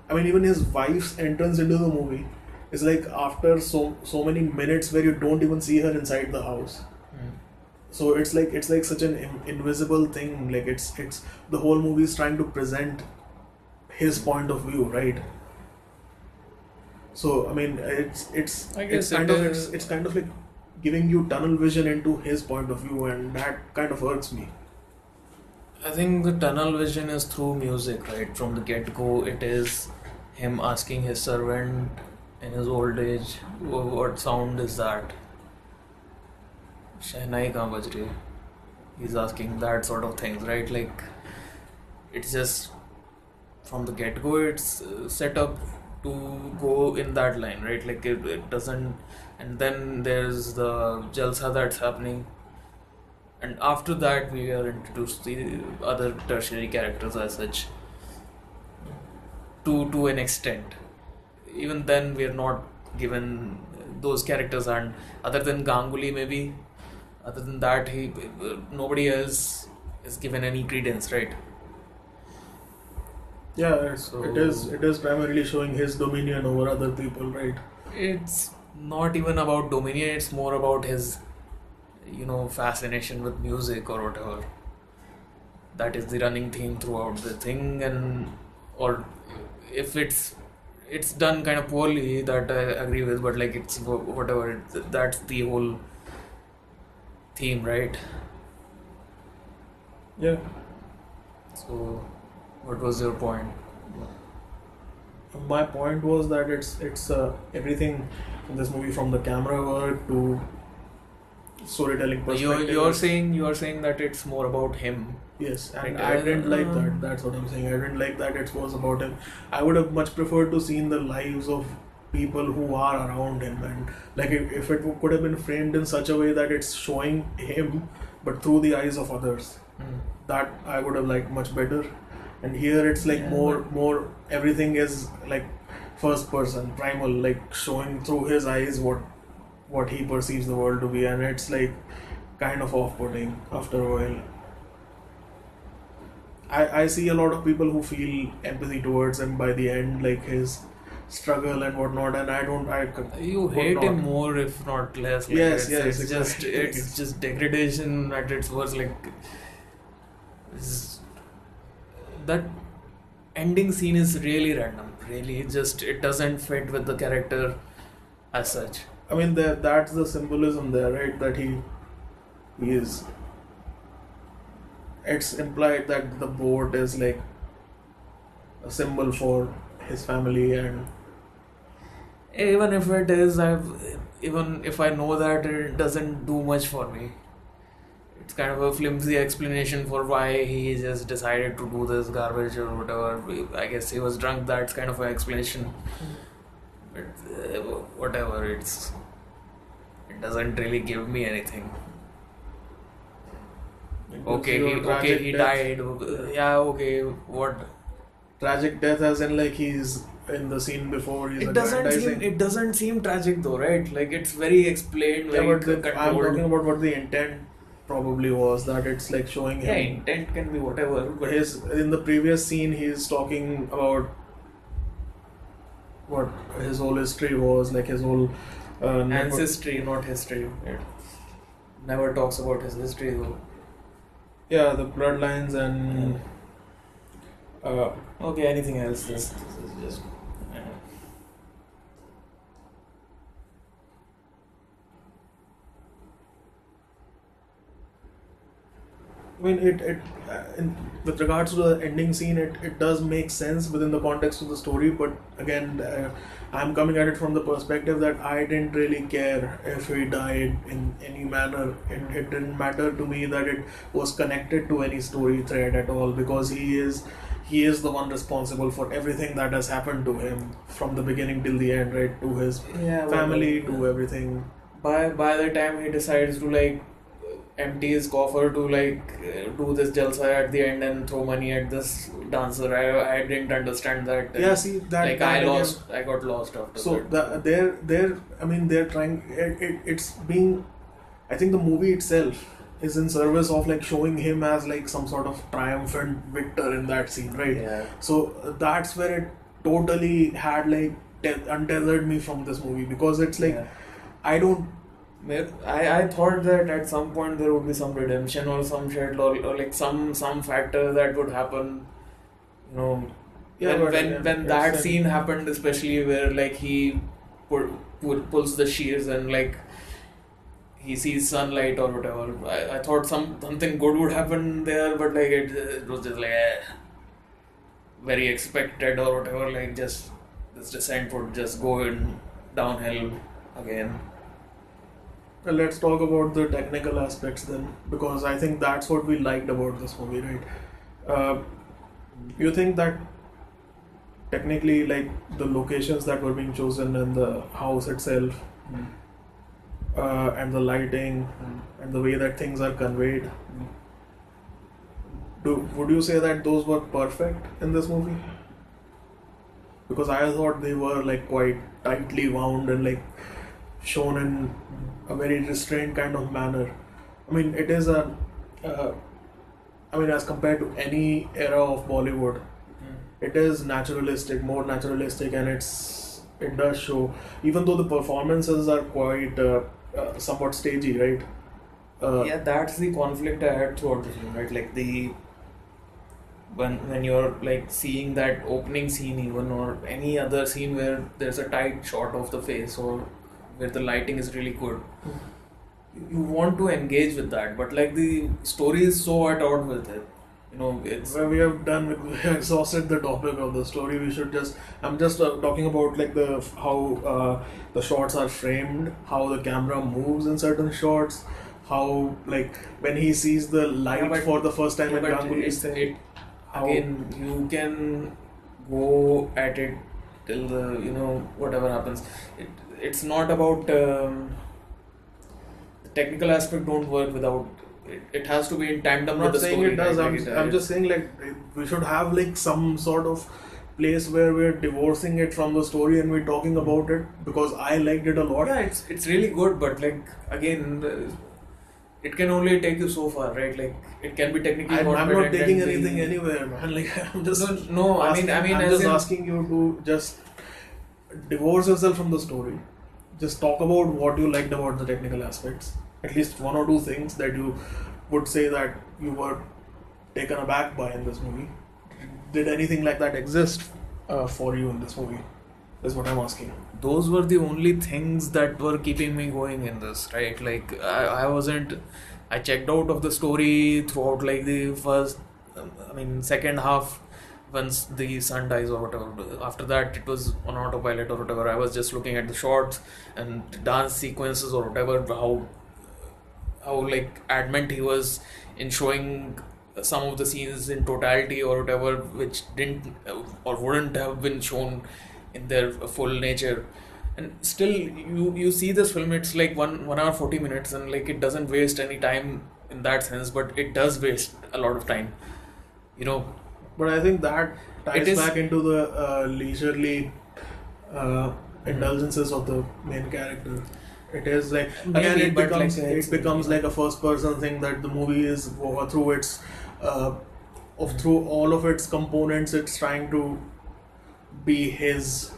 I mean, even his wife's entrance into the movie is like after so many minutes where you don't even see her inside the house. So it's like such an invisible thing. Like it's the whole movie is trying to present his point of view, right? So I mean, I it's guess kind it of is. it's kind of like giving you tunnel vision into his point of view, and that kind of irks me. I think the tunnel vision is through music, right? From the get go, it is him asking his servant in his old age, What sound is that? Shehnai kahan baj rahi hai?" He's asking that sort of things, right? Like, it's just from the get go, it's set up to go in that line, right? Like, it doesn't. And then there's the Jalsa that's happening. And after that, we are introduced to the other tertiary characters as such, to an extent. Even then, we are not given those characters, and other than Ganguly, maybe. Other than that, he nobody else is given any credence, right? Yeah, So it is primarily showing his dominion over other people, right? it's not even about dominion; it's more about his, fascination with music or whatever. That is the running theme throughout the thing, and or if it's done kind of poorly, that I agree with, but like it's whatever. That's the whole theme, right? Yeah. So, what was your point? My point was that it's everything in this movie, from the camera work to storytelling perspective. You're saying that it's more about him. Yes, and Right, I didn't like uh, that. That's what I'm saying. I didn't like that it was about him. I would have much preferred to seen the lives of people who are around him, and like if it could have been framed in such a way that it's showing him, but through the eyes of others. That I would have liked much better. And here it's like Yeah, more everything is like first person, primal, like showing through his eyes what he perceives the world to be, and it's like kind of off-putting after a while. I see a lot of people who feel empathy towards him by the end, like his struggle and whatnot, and I don't. you would hate not. him more, if not less. Like Yes, it's yes, just exactly. it's just degradation at its worst. Like it's, that ending scene is really random. Really, it doesn't fit with the character as such. I mean, that's the symbolism there, right? That he is. It's implied that the boat is like a symbol for his family, and Even if it is, even if I know that, it doesn't do much for me. It's kind of a flimsy explanation for why he just decided to do this garbage or whatever. I guess he was drunk. That's kind of an explanation. But whatever, it doesn't really give me anything. it gives Okay, you a he tragic death. died. Yeah, okay. What? Tragic death, as in like he's in the scene before he's aggrandizing. It doesn't seem tragic though, right? Like it's very explained, Yeah, very but I'm controlled. talking about what the intent probably was. That it's like showing Yeah, him. intent can be whatever, but His in the previous scene, he's talking about what his whole history was, like his whole ancestry, not history. It never talks about his history though. yeah, the bloodlines and Okay, anything else? This is just. I mean, with regards to the ending scene, it does make sense within the context of the story. But again, I'm coming at it from the perspective that I didn't really care if he died in any manner. It didn't matter to me that it was connected to any story thread at all, because he is the one responsible for everything that has happened to him from the beginning till the end, right? To his Yeah, family, well, to everything. by the time he decides to like empty his coffer to like do this jalsa at the end and throw money at this dancer. I didn't understand that. Yeah, see that Like that again. I got lost after So that. they're I mean they're trying it's being, I think the movie itself is in service of like showing him as like some sort of triumphant victor in that scene, right? Yeah. So that's where it totally had like untethered me from this movie, because it's like Yeah. I don't. I thought that at some point there would be some redemption or some shit or like some factor that would happen, you know. Yeah, when but when, again, when it's that like- scene happened, especially where like he pulls the shears and like he sees sunlight or whatever. I thought something good would happen there, but like it was just like very expected or whatever. Like just this descent would just go in downhill again. Well, let's talk about the technical aspects then, because I think that's what we liked about this movie, right? You think that technically, like the locations that were being chosen and the house itself, and the lighting, and the way that things are conveyed, would you say that those were perfect in this movie? Because I thought they were like quite tightly wound and like shown in a very restrained kind of manner. I mean, it is a, uh, I mean, as compared to any era of Bollywood, it is naturalistic, more naturalistic, and it does show. Even though the performances are quite somewhat stagey, right? Yeah, that's the conflict I had throughout the film, right? Like the when you're like seeing that opening scene even or any other scene where there's a tight shot of the face or where the lighting is really good, you want to engage with that, but like the story is so at odds with it, you know. It's Well, we have done. We have exhausted the topic of the story. We should just. I'm just talking about like the how the shots are framed, how the camera moves in certain shots, how like when he sees the light but- for the first time yeah, in but Ganguly's thing. it how- again, you can go at it till the, you know, whatever happens. It's not about the technical aspect don't work without it. It has to be in tandem I'm with not the saying story. it does. right? I'm, Like I'm just saying like we should have like some sort of place where we're divorcing it from the story and we're talking about it, because I liked it a lot. yeah, it's really good, but like again, it can only take you so far, right? Like it can be technically I'm not competent taking and be- anything anywhere, man. Like I'm just No, I mean, I'm as just in- asking you to just divorce yourself from the story. Just talk about what you liked about the technical aspects. At least one or two things that you would say that you were taken aback by in this movie. Did anything like that exist for you in this movie? Is what I'm asking. those were the only things that were keeping me going in this, right? Like I wasn't, I checked out of the story throughout like the first, I mean second half, once the sun dies or whatever. After that it was on autopilot or whatever. I was just looking at the shots and dance sequences or whatever, how like adamant he was in showing some of the scenes in totality or whatever, which didn't or wouldn't have been shown in their full nature. And still you see this film, it's like 1 hour 40 minutes, and like it doesn't waste any time in that sense, but it does waste a lot of time, you know. But I think that ties It is- back into the leisurely indulgences of the main character. It is like again, Maybe, it but becomes like, it becomes like a first-person thing that the movie is through its through all of its components. It's trying to be his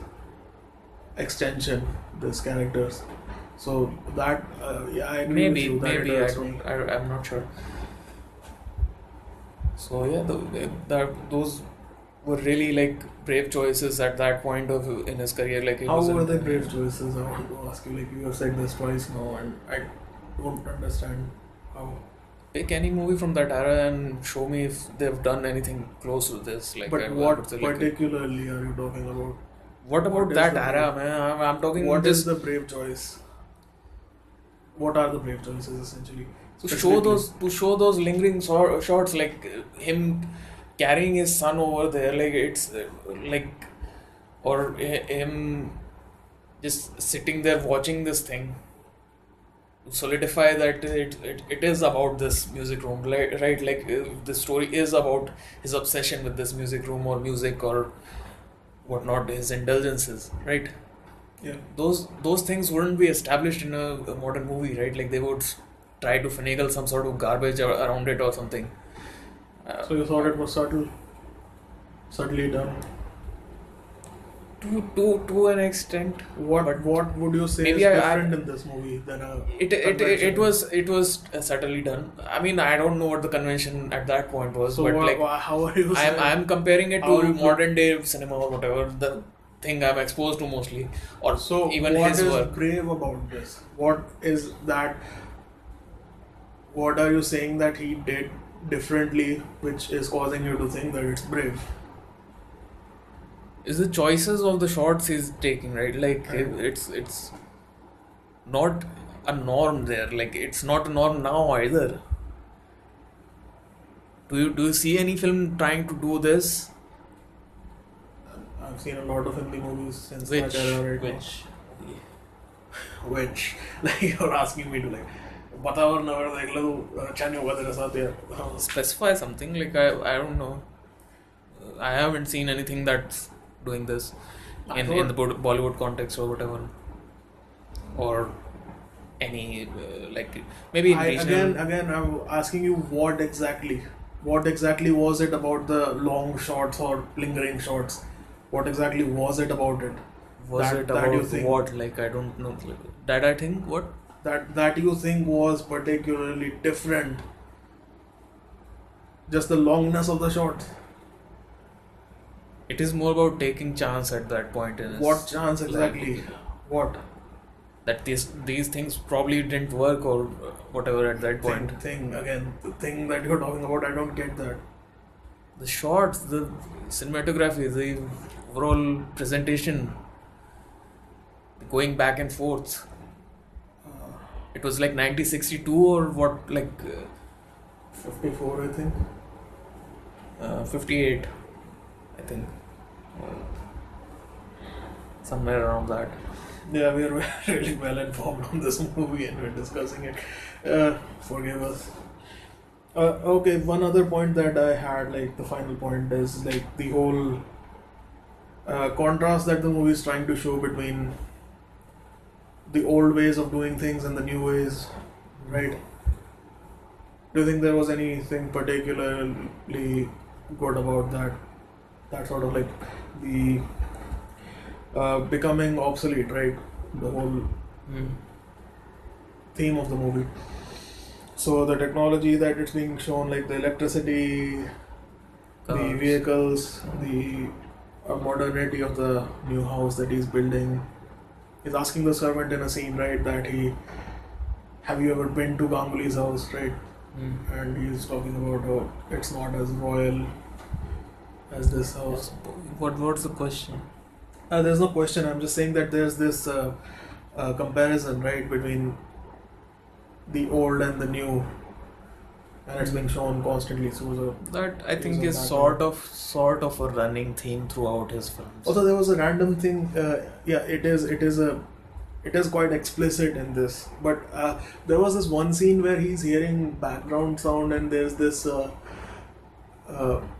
extension. This characters. So that yeah, I agree with you that it maybe I hurts me. don't, I'm not sure. So yeah, those were really like brave choices at that point of in his career. Like he How wasn't- were they brave choices? I want to ask you. Like you have said this twice now, and I don't understand how. Pick any movie from that era and show me if they've done anything close to this. Like, But I what would say, like, particularly are you talking about? what about what is that the- era, man? I'm talking What just is the brave choice? What are the brave choices essentially? to show those lingering shots, like him carrying his son over there, like it's like, or him just sitting there watching this thing. solidify that it is about this music room, right? Like the story is about his obsession with this music room or music or whatnot, his indulgences, right? Yeah. Those things wouldn't be established in a modern movie, right? Like they would try to finagle some sort of garbage around it or something. So you thought it was subtly done. To an extent. What But what would you say is maybe different in this movie than a conventional? it was subtly done. I mean, I don't know what the convention at that point was, So but like how are you saying? I'm comparing it How to you modern day cinema or whatever, the thing I'm exposed to mostly, or So even what his is work. brave about this? What is that? What are you saying that he did differently, which is causing you to think that it's brave? Is the choices of the shots he's taking, right? Like Right. it's not a norm there. Like it's not a norm now either. Do you see any film trying to do this? I've seen a lot of Hindi movies since Which that era right which which like you're asking me to like बता और नवर देख लो तो अच्छा नहीं होगा तेरे साथ यार हाँ. specify something, like I don't know. I haven't seen anything that's doing this I in the thought- Bollywood context or whatever, or any like maybe in regional. Again I'm asking you what exactly was it about the long shots or lingering shots? What exactly was it about it? Was that, it that you about think what? Like I don't know. Like, that I think what? that you think was particularly different? Just the longness of the shots. It is more about taking chance at that point in his What chance exactly? life. What That these things probably didn't work or whatever at that point. thing again? The thing that you're talking about, I don't get that. The shots, the cinematography, the overall presentation, going back and forth. It was like 1962 or what, like 54, I think. 58, I think, somewhere around that. Yeah, we are really well informed on this movie and we're discussing it. Forgive us. Okay, one other point that I had, like the final point, is like the whole contrast that the movie is trying to show between the old ways of doing things and the new ways, right? Do you think there was anything particularly good about that? That sort of like the becoming obsolete, right? The whole theme of the movie. So the technology that it's being shown, like the electricity, the Cars. vehicles, the modernity of the new house that he's building. He's asking the servant in a scene, right, that have you ever been to Ganguly's house, right? And he's talking about how it's not as royal as this house. What's the question? There's no question. I'm just saying that there's this comparison, right, between the old and the new, and it's being shown constantly through the. That I think Use is of sort of a running theme throughout his films. Also, there was a random thing. Yeah, it is quite explicit in this. But there was this one scene where he's hearing background sound, and there's this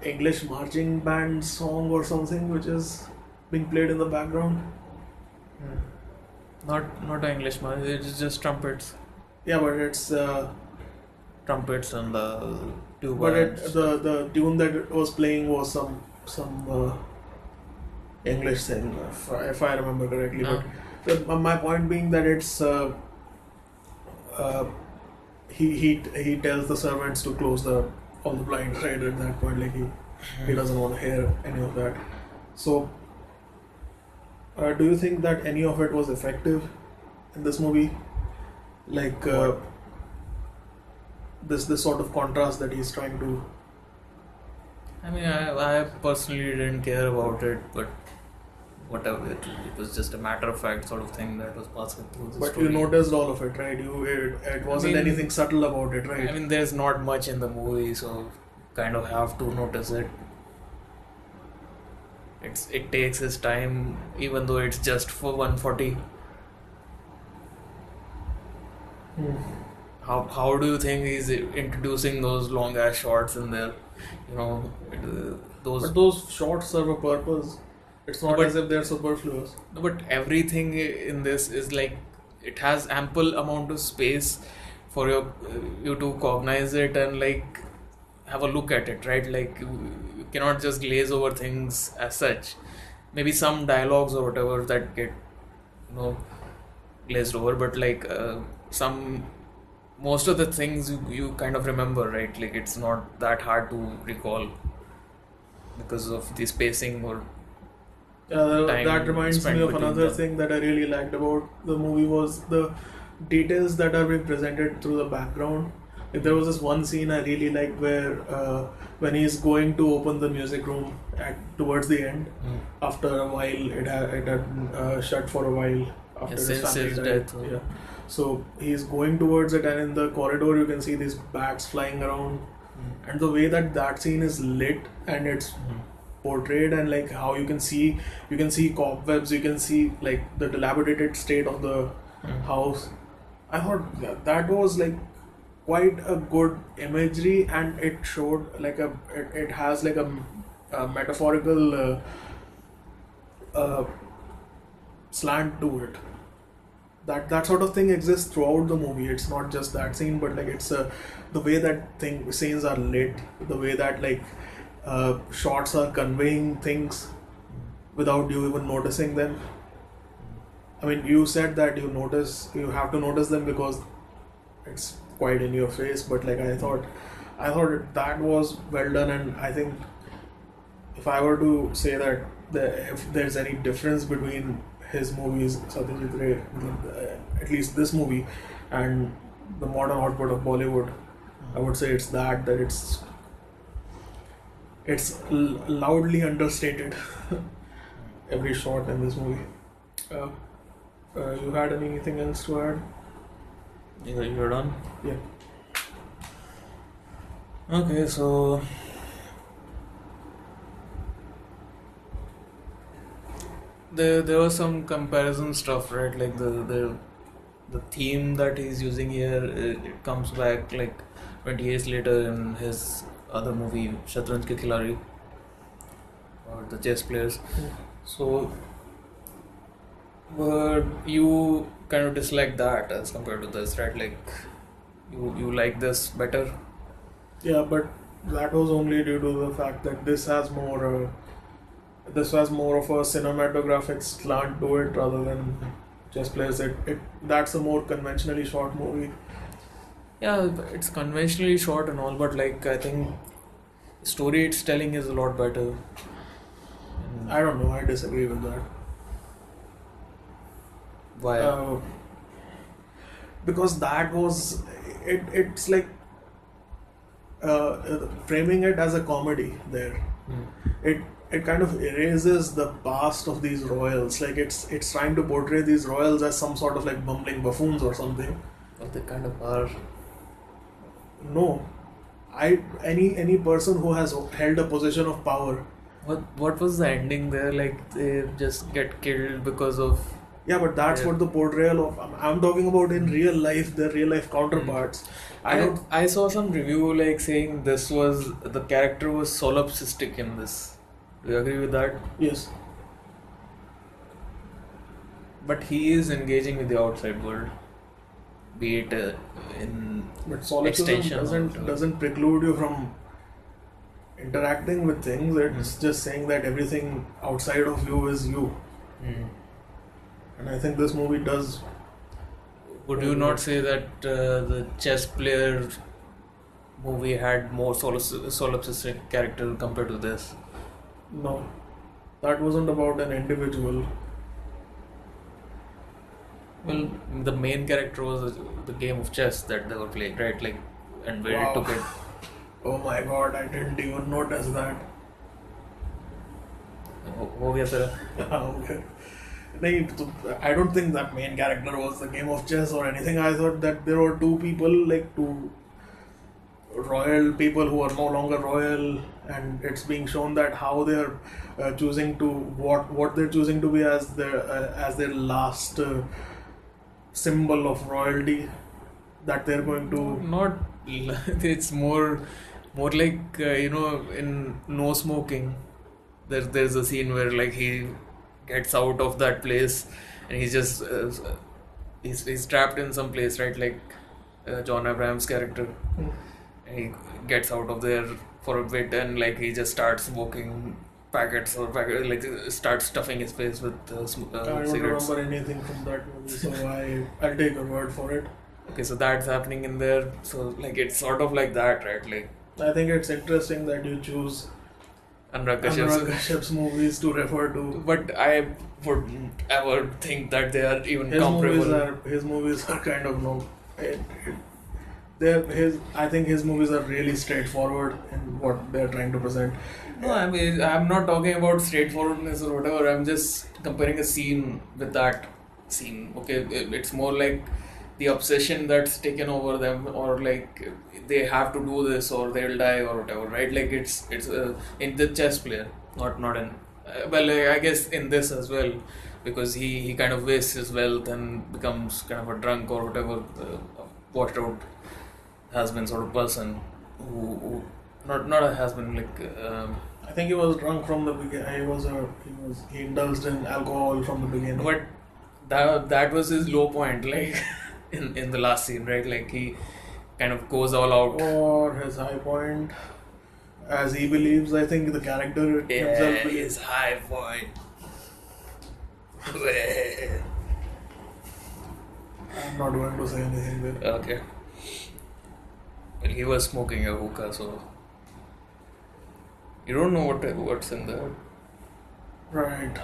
English marching band song or something which is being played in the background. Not Englishman. It's just trumpets, Yeah, but it's trumpets and the tuba. but and the tune that it was playing was some English thing, if I remember correctly. Ah. But my point being that it's he tells the servants to close all the blinds, right, at that point, like he doesn't want to hear any of that. So do you think that any of it was effective in this movie, like this sort of contrast that he's trying to? I mean, I personally didn't care about it, but whatever. It was just a matter of fact sort of thing that was passing through the But story. you noticed all of it, right? It wasn't mean- anything subtle about it, right? I mean, there's not much in the movie, so kind of have to notice it. It takes its time, even though it's just for 140. Hmm. How do you think he's introducing those long ass shots in there? You know, those. But those shots serve a purpose. It's No, not but as if they're superfluous. no, but everything in this is like it has ample amount of space for you to cognize it and like have a look at it, right? Like you cannot just glaze over things as such. Maybe some dialogues or whatever that get glazed over, but like some most of the things you kind of remember, right? Like it's not that hard to recall because of the spacing or That time reminds me spent of between another them. thing that I really liked about the movie was the details that are being presented through the background. Like, there was this one scene I really liked where when he's going to open the music room towards the end, after a while it had shut for a while Yeah, after his since family his died. death. Yeah, so he's going towards it, and in the corridor you can see these bats flying around, and the way that that scene is lit and it's portrayed, and like how you can see cobwebs, you can see like the dilapidated state of the house. I thought that was like quite a good imagery, and it showed like it has like a metaphorical uh, slant to it. That sort of thing exists throughout the movie. It's not just that scene, but like it's the way that scenes are lit, the way that like shots are conveying things without you even noticing them. I mean, you said that you have to notice them because it's quite in your face, but like I thought that was well done, and I think if I were to say that if there's any difference between his movies, Satyajit Ray, at least this movie, and the modern output of Bollywood, I would say it's that it's loudly understated. Every shot in this movie. Uh, you had anything else to add? You're done. Yeah. Okay, so there was some comparison stuff, right? Like the theme that he's using here, it comes back like 20 years later in his other movie Shatranj Ke Khiladi, or the chess players. So but you kind of dislike that as compared to this, right? Like you like this better. Yeah, but that was only due to the fact that this has more of a cinematographic slant to it rather than just players. It that's a more conventionally short movie. Yeah, it's conventionally short and all, but like I think story it's telling is a lot better. I don't know. I disagree with that. Why? Because that was it. It's like framing it as a comedy there. It it kind of erases the past of these royals. Like it's trying to portray these royals as some sort of like bumbling buffoons or something. Well, they kind of are. No, any person who has held a position of power. What was the ending there? Like they just get killed because of. Yeah, but that's Yeah. what the portrayal of. I'm talking about in real life, their real life counterparts. I don't. I saw some review like saying this was the character was solipsistic in this. Do you agree with that? Yes. But he is engaging with the outside world, be it in But solipsism extension. doesn't preclude you from interacting with things. It's just saying that everything outside of you is you. And I think this movie does. Would you not say that the chess player movie had more solipsistic character compared to this? No, that wasn't about an individual. Well, the main character was the game of chess that they were playing, right? Like, and where it took it. Oh my god, I didn't even notice that. हो गया तेरा? Okay. नहीं, I don't think that main character was the game of chess or anything. I thought that there were two people, like two royal people who are no longer royal, and it's being shown that how they're choosing to what they're choosing to be as their last symbol of royalty. that they're going to. Not it's more like in No Smoking there's a scene where like he gets out of that place and he's just he's trapped in some place, right? Like John Abraham's character, and he gets out of there for a bit and like he just starts smoking like starts stuffing his face with I don't cigarettes. remember anything from that movie, so I'll take your word for it. Okay, so that's happening in there. So like it's sort of like that, right? Like I think it's interesting that you choose Anurag Anurag Kashyap's, Kashyap's movies to refer to. but I wouldn't ever think that they are even His movies comparable. are kind of no. I think his movies are really straightforward in what they're trying to present. No, I mean I'm not talking about straightforwardness or whatever. I'm just comparing a scene with that scene. Okay, it's more like the obsession that's taken over them, or like they have to do this or they'll die or whatever, right? Like it's in the chess player, not in. Well, I guess in this as well, because he kind of wastes his wealth and becomes kind of a drunk or whatever, washed out has-been sort of person who not a has-been like. I think he was drunk from the beginning. He indulged in alcohol from the beginning. But that was his low point, like in the last scene, right? Like he kind of goes all out. Or his high point, as he believes. I think the character himself Yeah, believes. his high point. I'm not going to say anything there. Okay. Well, he was smoking a hookah, so you don't know what's in there. Right.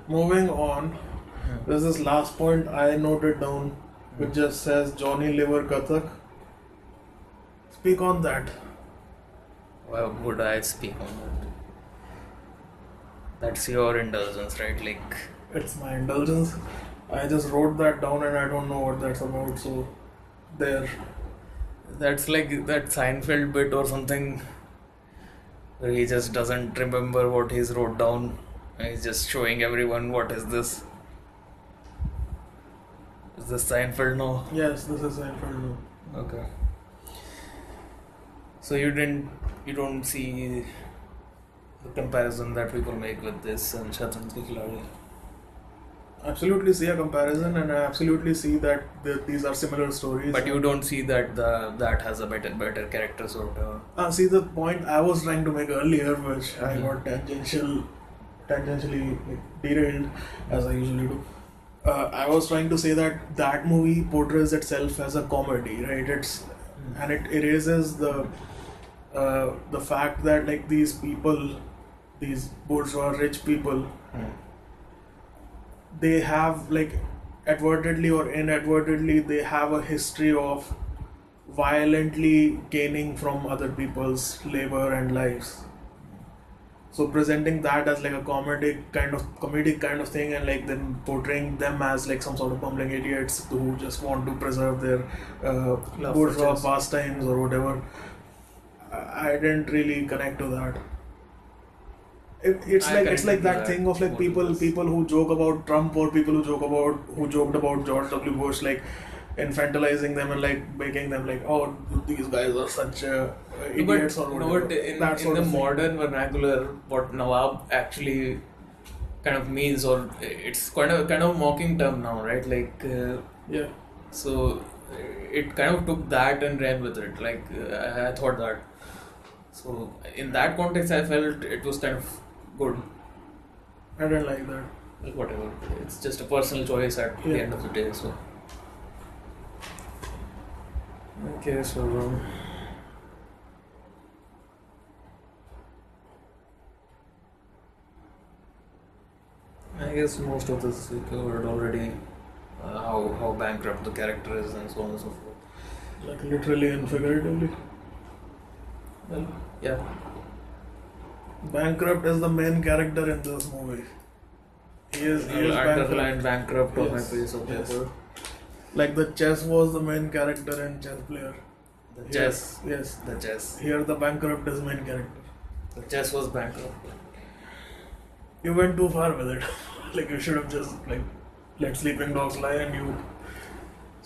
Moving on, there's this last point I noted down, which just says Johnny Liver Kathak. Speak on that. Why would I speak on that? That's your indulgence, right? Like, It's my indulgence. I just wrote that down and I don't know what that's about. So, there. that's like that Seinfeld bit or something where he just doesn't remember what he's wrote down and he's just showing everyone what is this. Is this Seinfeld now? Yes, this is Seinfeld. Okay. So you don't see the comparison that people make with this and Shatranj Ki Khiladi. Absolutely see a comparison, and I absolutely see that these are similar stories. But you don't see that that has a better character sort of. See the point I was trying to make earlier, which I got tangentially like, derailed, as I usually do. I was trying to say that movie portrays itself as a comedy, right? And it erases the fact that like these people, these bourgeois rich people, they have like advertently or inadvertently they have a history of violently gaining from other people's labor and lives. So presenting that as like a comedic kind of thing, and like then portraying them as like some sort of bumbling idiots who just want to preserve their bourgeois chess. pastimes or whatever. I didn't really connect to that. It's I like connected to that that thing of like more or less. people who joke about Trump, or people who joked about George W. Bush, like infantilizing them and like making them like, oh, these guys are such idiots or whatever. But in That sort the of thing. modern vernacular, what Nawab actually kind of means, or it's kind of a mocking term now, right? Like, Yeah. so it kind of took that and ran with it. Like, I thought that. So in that context, I felt it was kind of good. I didn't like that. Like, whatever. It's just a personal choice at the Yeah. end of the day. So. Okay, so. I guess most of this we covered already. How bankrupt the character is and so on and so forth. Like literally and figuratively. Well, yeah. Bankrupt is the main character in this movie. He is Underlined bankrupt on my Yes, face of yes. paper. Like the chess was the main character in Chess Player. The Here- chess. Yes. The chess. Here the bankrupt is main character. The chess was bankrupt. You went too far with it. Like you should have just like let sleeping dogs lie and you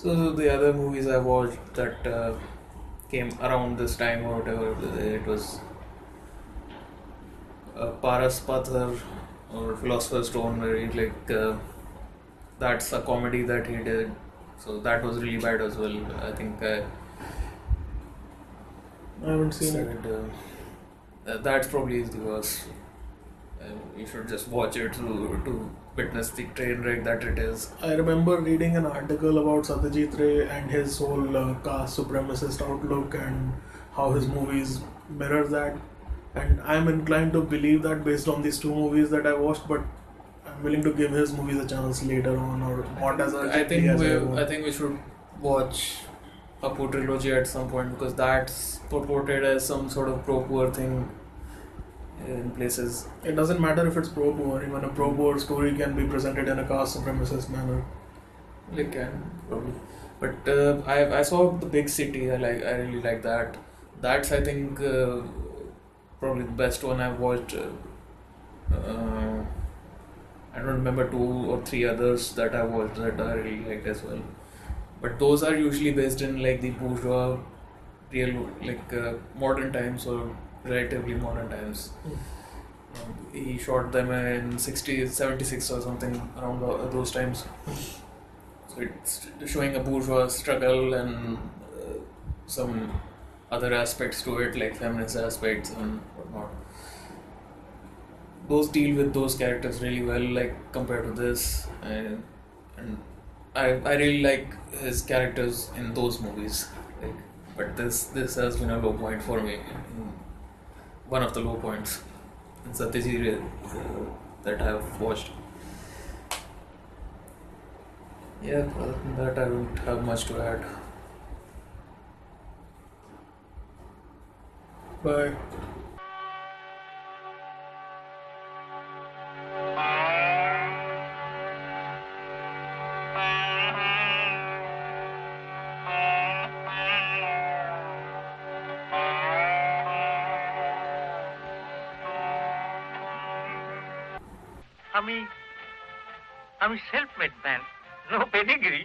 So the other movies I watched that came around this time or whatever, it was Paras Pathar or Philosopher's Stone, where that's a comedy that he did. So that was really bad as well. I think I I haven't seen it. said that probably is the worst. You should just watch it to witness the train wreck that it is. I remember reading an article about Satyajit Ray and his whole caste supremacist outlook and how his movies mirror that. And I'm inclined to believe that based on these two movies that I watched, but I'm willing to give his movies a chance later on, or not as urgently as I want. I think we should watch Apu trilogy at some point because that's purported as some sort of pro-poor thing in places. It doesn't matter if it's pro-poor, even a pro-poor story can be presented in a caste supremacist manner. They can probably, but I saw The Big City. I really like that. That's I think probably the best one I've watched. I don't remember two or three others that I watched that I really liked as well. But those are usually based in like the bourgeois, real modern times or relatively modern times. He shot them in 60s, 76 or something around those times. So it's showing a bourgeois struggle and some other aspects to it, like feminist aspects and whatnot. Those deal with those characters really well, like compared to this, and I really like his characters in those movies. Like, but this has been a low point for me. One of the low points in Satyajit that I have watched. Yeah, other than that, I don't have much to add. Bye. আমি আমি self made man no pedigree